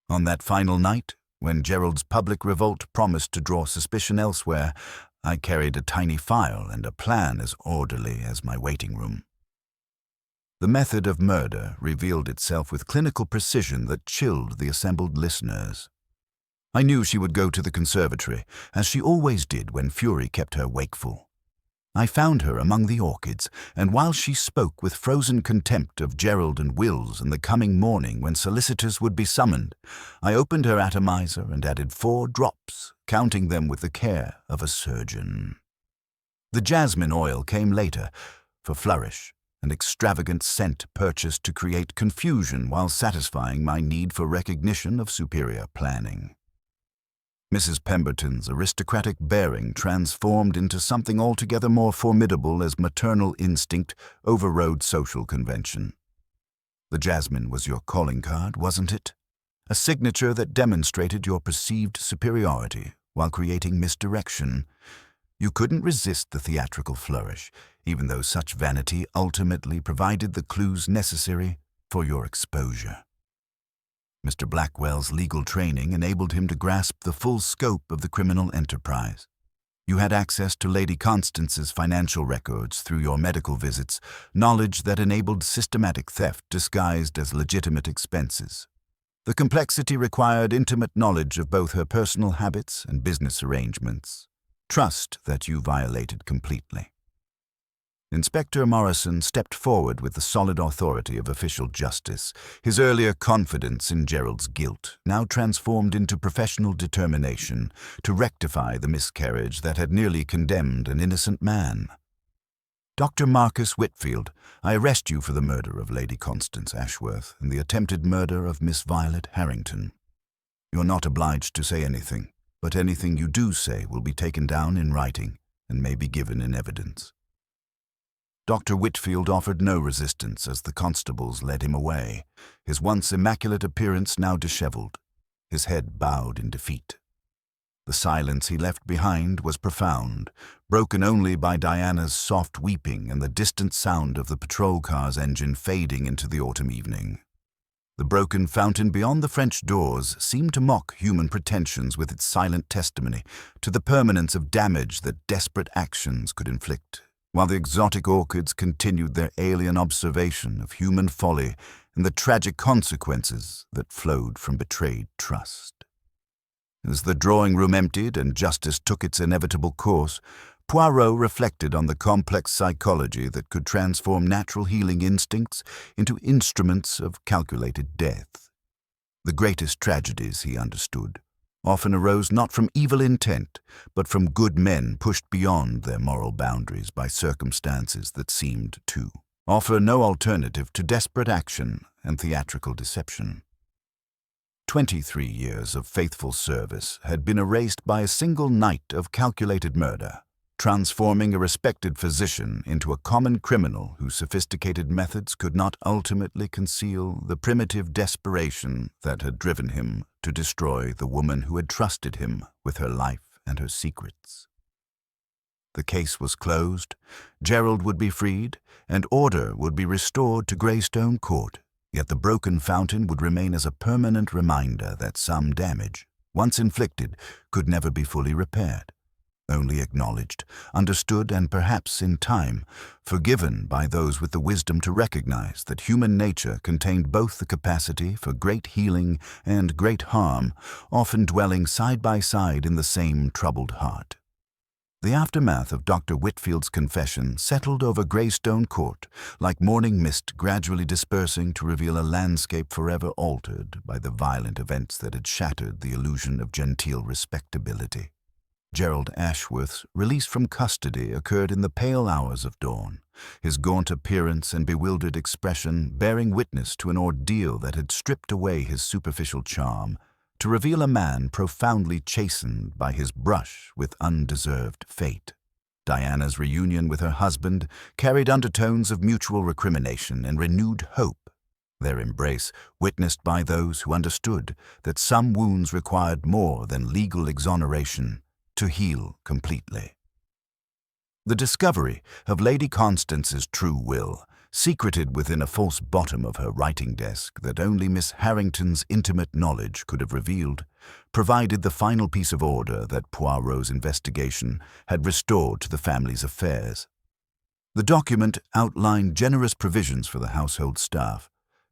A: On that final night, when Gerald's public revolt promised to draw suspicion elsewhere, I carried a tiny file and a plan as orderly as my waiting room. The method of murder revealed itself with clinical precision that chilled the assembled listeners. I knew she would go to the conservatory, as she always did when fury kept her wakeful. I found her among the orchids, and while she spoke with frozen contempt of Gerald and Wills and the coming morning when solicitors would be summoned, I opened her atomizer and added 4 drops, counting them with the care of a surgeon. The jasmine oil came later, for flourish, an extravagant scent purchased to create confusion while satisfying my need for recognition of superior planning. Mrs. Pemberton's aristocratic bearing transformed into something altogether more formidable as maternal instinct overrode social convention. The jasmine was your calling card, wasn't it? A signature that demonstrated your perceived superiority while creating misdirection. You couldn't resist the theatrical flourish, even though such vanity ultimately provided the clues necessary for your exposure. Mr. Blackwell's legal training enabled him to grasp the full scope of the criminal enterprise. You had access to Lady Constance's financial records through your medical visits, knowledge that enabled systematic theft disguised as legitimate expenses. The complexity required intimate knowledge of both her personal habits and business arrangements, trust that you violated completely. Inspector Morrison stepped forward with the solid authority of official justice, his earlier confidence in Gerald's guilt now transformed into professional determination to rectify the miscarriage that had nearly condemned an innocent man. Dr. Marcus Whitfield, I arrest you for the murder of Lady Constance Ashworth and the attempted murder of Miss Violet Harrington. You're not obliged to say anything, but anything you do say will be taken down in writing and may be given in evidence. Dr. Whitfield offered no resistance as the constables led him away, his once immaculate appearance now disheveled, his head bowed in defeat. The silence he left behind was profound, broken only by Diana's soft weeping and the distant sound of the patrol car's engine fading into the autumn evening. The broken fountain beyond the French doors seemed to mock human pretensions with its silent testimony to the permanence of damage that desperate actions could inflict, while the exotic orchids continued their alien observation of human folly and the tragic consequences that flowed from betrayed trust. As the drawing-room emptied and justice took its inevitable course, Poirot reflected on the complex psychology that could transform natural healing instincts into instruments of calculated death. The greatest tragedies, he understood, often arose not from evil intent, but from good men pushed beyond their moral boundaries by circumstances that seemed to offer no alternative to desperate action and theatrical deception. 23 years of faithful service had been erased by a single night of calculated murder, transforming a respected physician into a common criminal whose sophisticated methods could not ultimately conceal the primitive desperation that had driven him to destroy the woman who had trusted him with her life and her secrets. The case was closed, Gerald would be freed, and order would be restored to Greystone Court, yet the broken fountain would remain as a permanent reminder that some damage, once inflicted, could never be fully repaired. Only acknowledged, understood, and perhaps in time, forgiven by those with the wisdom to recognize that human nature contained both the capacity for great healing and great harm, often dwelling side by side in the same troubled heart. The aftermath of Dr. Whitfield's confession settled over Greystone Court, like morning mist gradually dispersing to reveal a landscape forever altered by the violent events that had shattered the illusion of genteel respectability. Gerald Ashworth's release from custody occurred in the pale hours of dawn, his gaunt appearance and bewildered expression bearing witness to an ordeal that had stripped away his superficial charm to reveal a man profoundly chastened by his brush with undeserved fate. Diana's reunion with her husband carried undertones of mutual recrimination and renewed hope, their embrace witnessed by those who understood that some wounds required more than legal exoneration to heal completely. The discovery of Lady Constance's true will, secreted within a false bottom of her writing desk that only Miss Harrington's intimate knowledge could have revealed, provided the final piece of order that Poirot's investigation had restored to the family's affairs. The document outlined generous provisions for the household staff,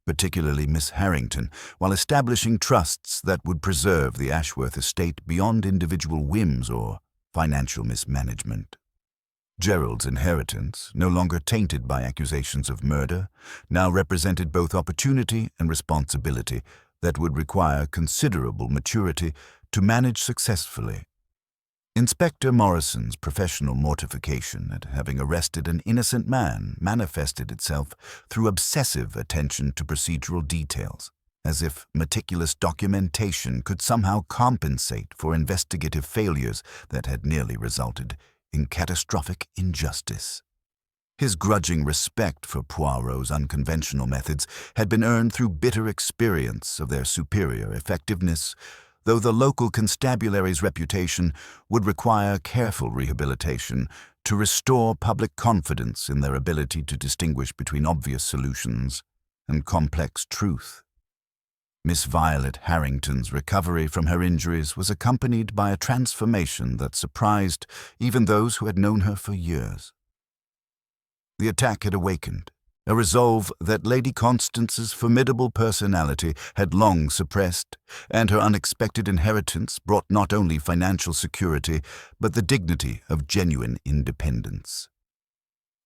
A: particularly Miss Harrington, while establishing trusts that would preserve the Ashworth estate beyond individual whims or financial mismanagement. Gerald's inheritance, no longer tainted by accusations of murder, now represented both opportunity and responsibility that would require considerable maturity to manage successfully. Inspector Morrison's professional mortification at having arrested an innocent man manifested itself through obsessive attention to procedural details, as if meticulous documentation could somehow compensate for investigative failures that had nearly resulted in catastrophic injustice. His grudging respect for Poirot's unconventional methods had been earned through bitter experience of their superior effectiveness, though the local constabulary's reputation would require careful rehabilitation to restore public confidence in their ability to distinguish between obvious solutions and complex truth. Miss Violet Harrington's recovery from her injuries was accompanied by a transformation that surprised even those who had known her for years. The attack had awakened a resolve that Lady Constance's formidable personality had long suppressed, and her unexpected inheritance brought not only financial security, but the dignity of genuine independence.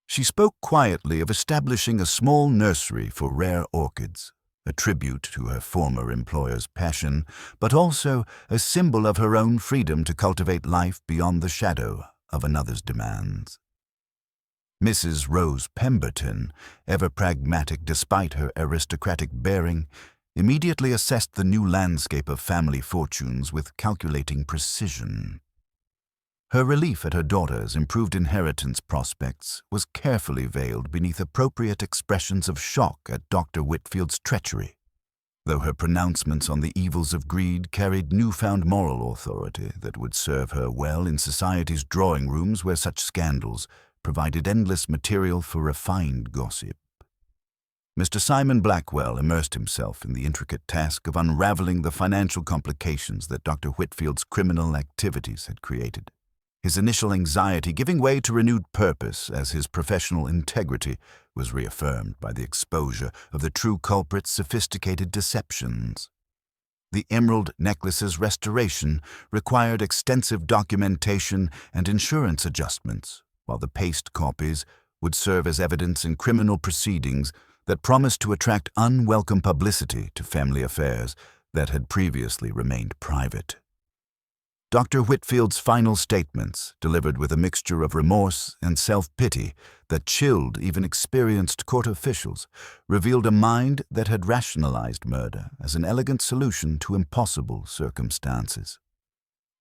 A: She spoke quietly of establishing a small nursery for rare orchids, a tribute to her former employer's passion, but also a symbol of her own freedom to cultivate life beyond the shadow of another's demands. Mrs. Rose Pemberton, ever pragmatic despite her aristocratic bearing, immediately assessed the new landscape of family fortunes with calculating precision. Her relief at her daughter's improved inheritance prospects was carefully veiled beneath appropriate expressions of shock at Dr. Whitfield's treachery, though her pronouncements on the evils of greed carried newfound moral authority that would serve her well in society's drawing rooms where such scandals provided endless material for refined gossip. Mr. Simon Blackwell immersed himself in the intricate task of unraveling the financial complications that Dr. Whitfield's criminal activities had created, his initial anxiety giving way to renewed purpose as his professional integrity was reaffirmed by the exposure of the true culprit's sophisticated deceptions. The emerald necklace's restoration required extensive documentation and insurance adjustments, while the paste copies would serve as evidence in criminal proceedings that promised to attract unwelcome publicity to family affairs that had previously remained private. Dr. Whitfield's final statements, delivered with a mixture of remorse and self-pity that chilled even experienced court officials, revealed a mind that had rationalized murder as an elegant solution to impossible circumstances.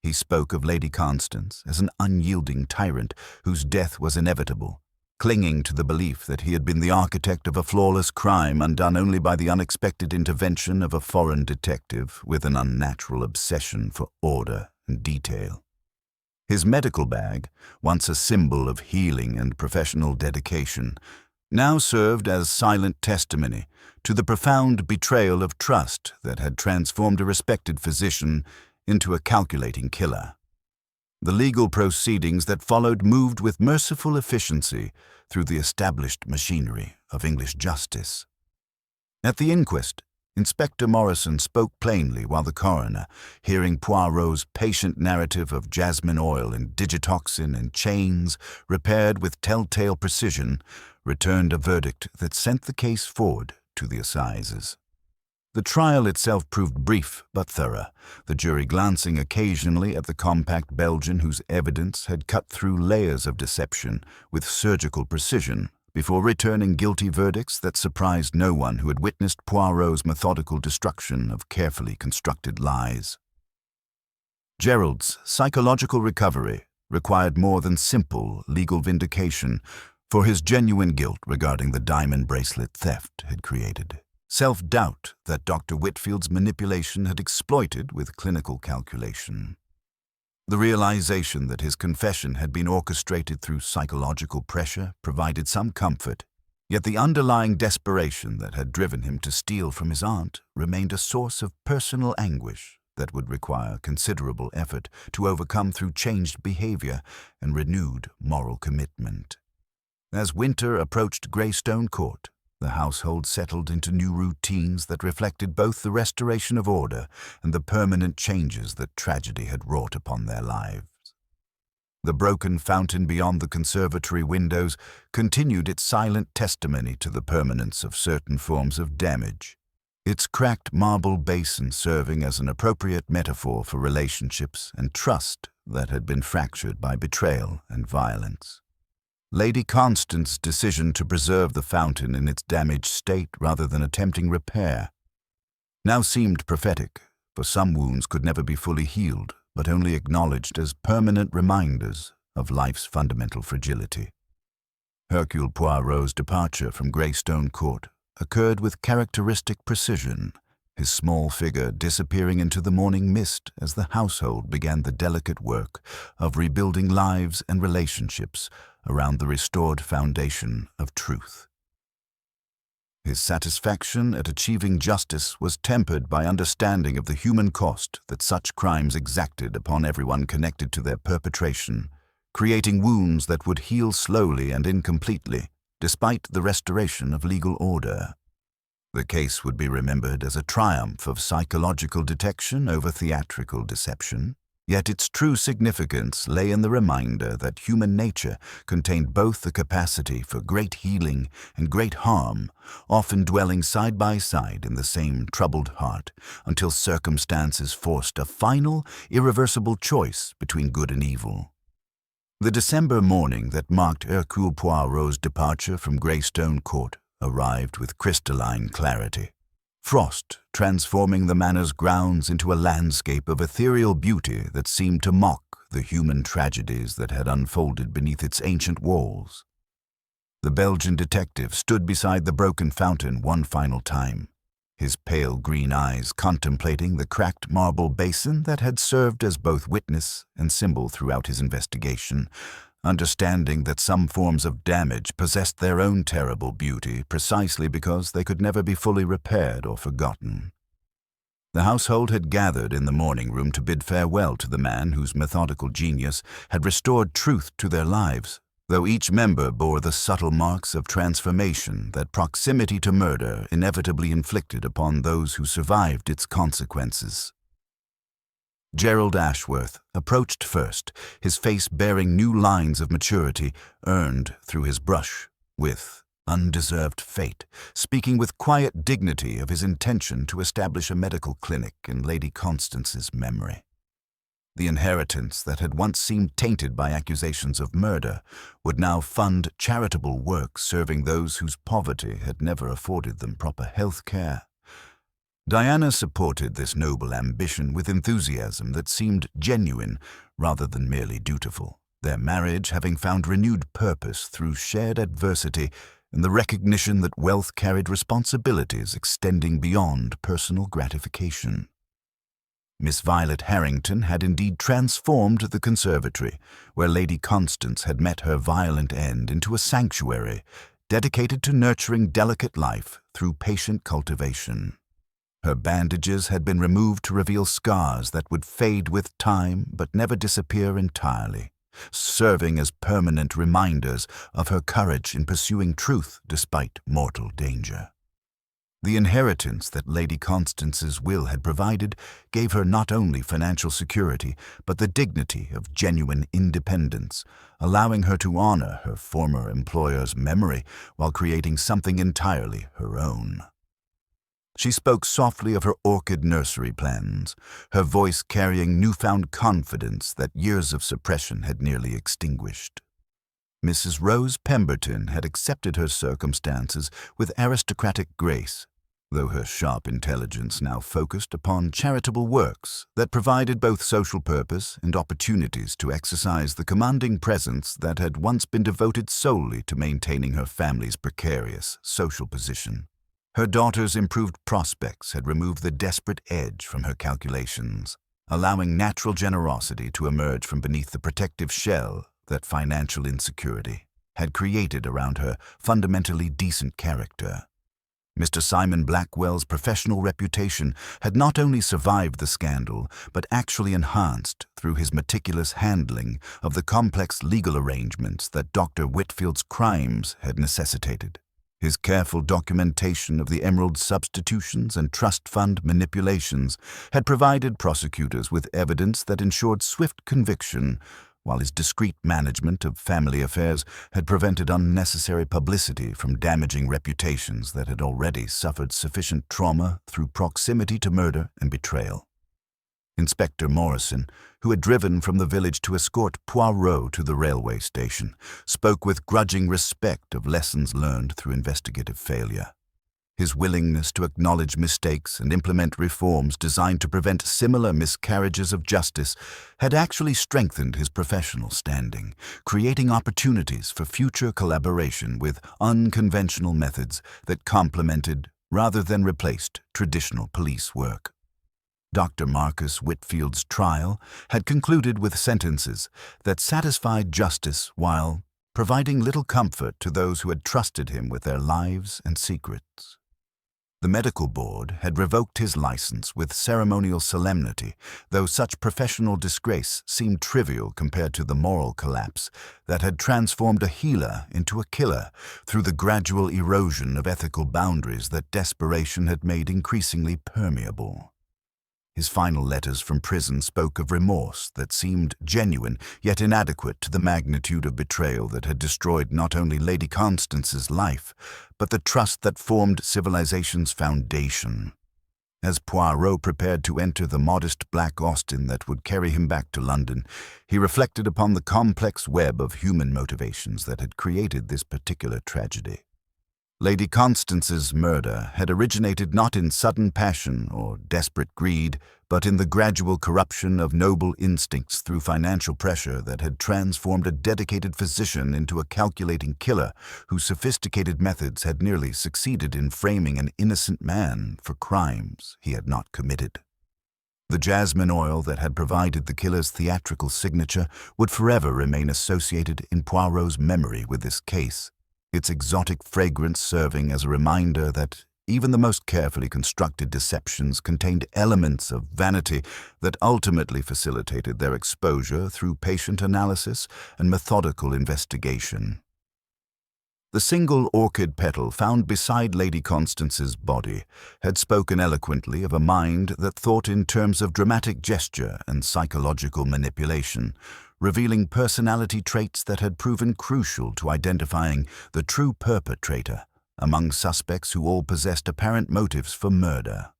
A: He spoke of Lady Constance as an unyielding tyrant whose death was inevitable, clinging to the belief that he had been the architect of a flawless crime undone only by the unexpected intervention of a foreign detective with an unnatural obsession for order and detail. His medical bag, once a symbol of healing and professional dedication, now served as silent testimony to the profound betrayal of trust that had transformed a respected physician into a calculating killer. The legal proceedings that followed moved with merciful efficiency through the established machinery of English justice. At the inquest, Inspector Morrison spoke plainly while the coroner, hearing Poirot's patient narrative of jasmine oil and digitoxin and chains repaired with telltale precision, returned a verdict that sent the case forward to the assizes. The trial itself proved brief but thorough, the jury glancing occasionally at the compact Belgian whose evidence had cut through layers of deception with surgical precision before returning guilty verdicts that surprised no one who had witnessed Poirot's methodical destruction of carefully constructed lies. Gerald's psychological recovery required more than simple legal vindication, for his genuine guilt regarding the diamond bracelet theft had created self-doubt that Dr. Whitfield's manipulation had exploited with clinical calculation. The realization that his confession had been orchestrated through psychological pressure provided some comfort, yet the underlying desperation that had driven him to steal from his aunt remained a source of personal anguish that would require considerable effort to overcome through changed behavior and renewed moral commitment. As winter approached Greystone Court, the household settled into new routines that reflected both the restoration of order and the permanent changes that tragedy had wrought upon their lives. The broken fountain beyond the conservatory windows continued its silent testimony to the permanence of certain forms of damage, its cracked marble basin serving as an appropriate metaphor for relationships and trust that had been fractured by betrayal and violence. Lady Constance's decision to preserve the fountain in its damaged state rather than attempting repair now seemed prophetic, for some wounds could never be fully healed, but only acknowledged as permanent reminders of life's fundamental fragility. Hercule Poirot's departure from Greystone Court occurred with characteristic precision, his small figure disappearing into the morning mist as the household began the delicate work of rebuilding lives and relationships around the restored foundation of truth. His satisfaction at achieving justice was tempered by understanding of the human cost that such crimes exacted upon everyone connected to their perpetration, creating wounds that would heal slowly and incompletely, despite the restoration of legal order. The case would be remembered as a triumph of psychological detection over theatrical deception, yet its true significance lay in the reminder that human nature contained both the capacity for great healing and great harm, often dwelling side by side in the same troubled heart, until circumstances forced a final, irreversible choice between good and evil. The December morning that marked Hercule Poirot's departure from Greystone Court arrived with crystalline clarity. Frost transforming the manor's grounds into a landscape of ethereal beauty that seemed to mock the human tragedies that had unfolded beneath its ancient walls. The Belgian detective stood beside the broken fountain one final time, his pale green eyes contemplating the cracked marble basin that had served as both witness and symbol throughout his investigation, understanding that some forms of damage possessed their own terrible beauty precisely because they could never be fully repaired or forgotten. The household had gathered in the morning room to bid farewell to the man whose methodical genius had restored truth to their lives, though each member bore the subtle marks of transformation that proximity to murder inevitably inflicted upon those who survived its consequences. Gerald Ashworth approached first, his face bearing new lines of maturity earned through his brush with undeserved fate, speaking with quiet dignity of his intention to establish a medical clinic in Lady Constance's memory. The inheritance that had once seemed tainted by accusations of murder would now fund charitable work serving those whose poverty had never afforded them proper health care. Diana supported this noble ambition with enthusiasm that seemed genuine rather than merely dutiful, their marriage having found renewed purpose through shared adversity and the recognition that wealth carried responsibilities extending beyond personal gratification. Miss Violet Harrington had indeed transformed the conservatory, where Lady Constance had met her violent end, into a sanctuary dedicated to nurturing delicate life through patient cultivation. Her bandages had been removed to reveal scars that would fade with time but never disappear entirely, serving as permanent reminders of her courage in pursuing truth despite mortal danger. The inheritance that Lady Constance's will had provided gave her not only financial security but the dignity of genuine independence, allowing her to honor her former employer's memory while creating something entirely her own. She spoke softly of her orchid nursery plans, her voice carrying newfound confidence that years of suppression had nearly extinguished. Mrs. Rose Pemberton had accepted her circumstances with aristocratic grace, though her sharp intelligence now focused upon charitable works that provided both social purpose and opportunities to exercise the commanding presence that had once been devoted solely to maintaining her family's precarious social position. Her daughter's improved prospects had removed the desperate edge from her calculations, allowing natural generosity to emerge from beneath the protective shell that financial insecurity had created around her fundamentally decent character. Mr. Simon Blackwell's professional reputation had not only survived the scandal, but actually enhanced through his meticulous handling of the complex legal arrangements that Dr. Whitfield's crimes had necessitated. His careful documentation of the emerald substitutions and trust fund manipulations had provided prosecutors with evidence that ensured swift conviction, while his discreet management of family affairs had prevented unnecessary publicity from damaging reputations that had already suffered sufficient trauma through proximity to murder and betrayal. Inspector Morrison, who had driven from the village to escort Poirot to the railway station, spoke with grudging respect of lessons learned through investigative failure. His willingness to acknowledge mistakes and implement reforms designed to prevent similar miscarriages of justice had actually strengthened his professional standing, creating opportunities for future collaboration with unconventional methods that complemented rather than replaced traditional police work. Dr. Marcus Whitfield's trial had concluded with sentences that satisfied justice while providing little comfort to those who had trusted him with their lives and secrets. The medical board had revoked his license with ceremonial solemnity, though such professional disgrace seemed trivial compared to the moral collapse that had transformed a healer into a killer through the gradual erosion of ethical boundaries that desperation had made increasingly permeable. His final letters from prison spoke of remorse that seemed genuine yet inadequate to the magnitude of betrayal that had destroyed not only Lady Constance's life, but the trust that formed civilization's foundation. As Poirot prepared to enter the modest black Austin that would carry him back to London, he reflected upon the complex web of human motivations that had created this particular tragedy. Lady Constance's murder had originated not in sudden passion or desperate greed, but in the gradual corruption of noble instincts through financial pressure that had transformed a dedicated physician into a calculating killer whose sophisticated methods had nearly succeeded in framing an innocent man for crimes he had not committed. The jasmine oil that had provided the killer's theatrical signature would forever remain associated in Poirot's memory with this case, its exotic fragrance serving as a reminder that even the most carefully constructed deceptions contained elements of vanity that ultimately facilitated their exposure through patient analysis and methodical investigation. The single orchid petal found beside Lady Constance's body had spoken eloquently of a mind that thought in terms of dramatic gesture and psychological manipulation, revealing personality traits that had proven crucial to identifying the true perpetrator among suspects who all possessed apparent motives for murder.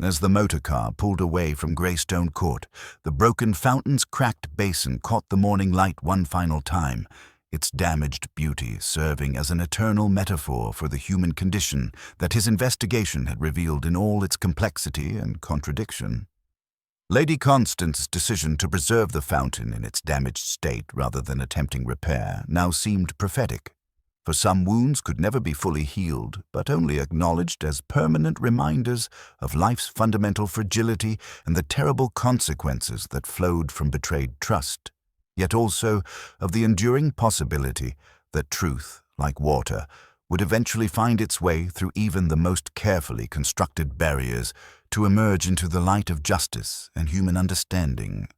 A: As the motor car pulled away from Greystone Court, the broken fountain's cracked basin caught the morning light one final time, its damaged beauty serving as an eternal metaphor for the human condition that his investigation had revealed in all its complexity and contradiction. Lady Constance's decision to preserve the fountain in its damaged state rather than attempting repair now seemed prophetic, for some wounds could never be fully healed, but only acknowledged as permanent reminders of life's fundamental fragility and the terrible consequences that flowed from betrayed trust, yet also of the enduring possibility that truth, like water, would eventually find its way through even the most carefully constructed barriers to emerge into the light of justice and human understanding.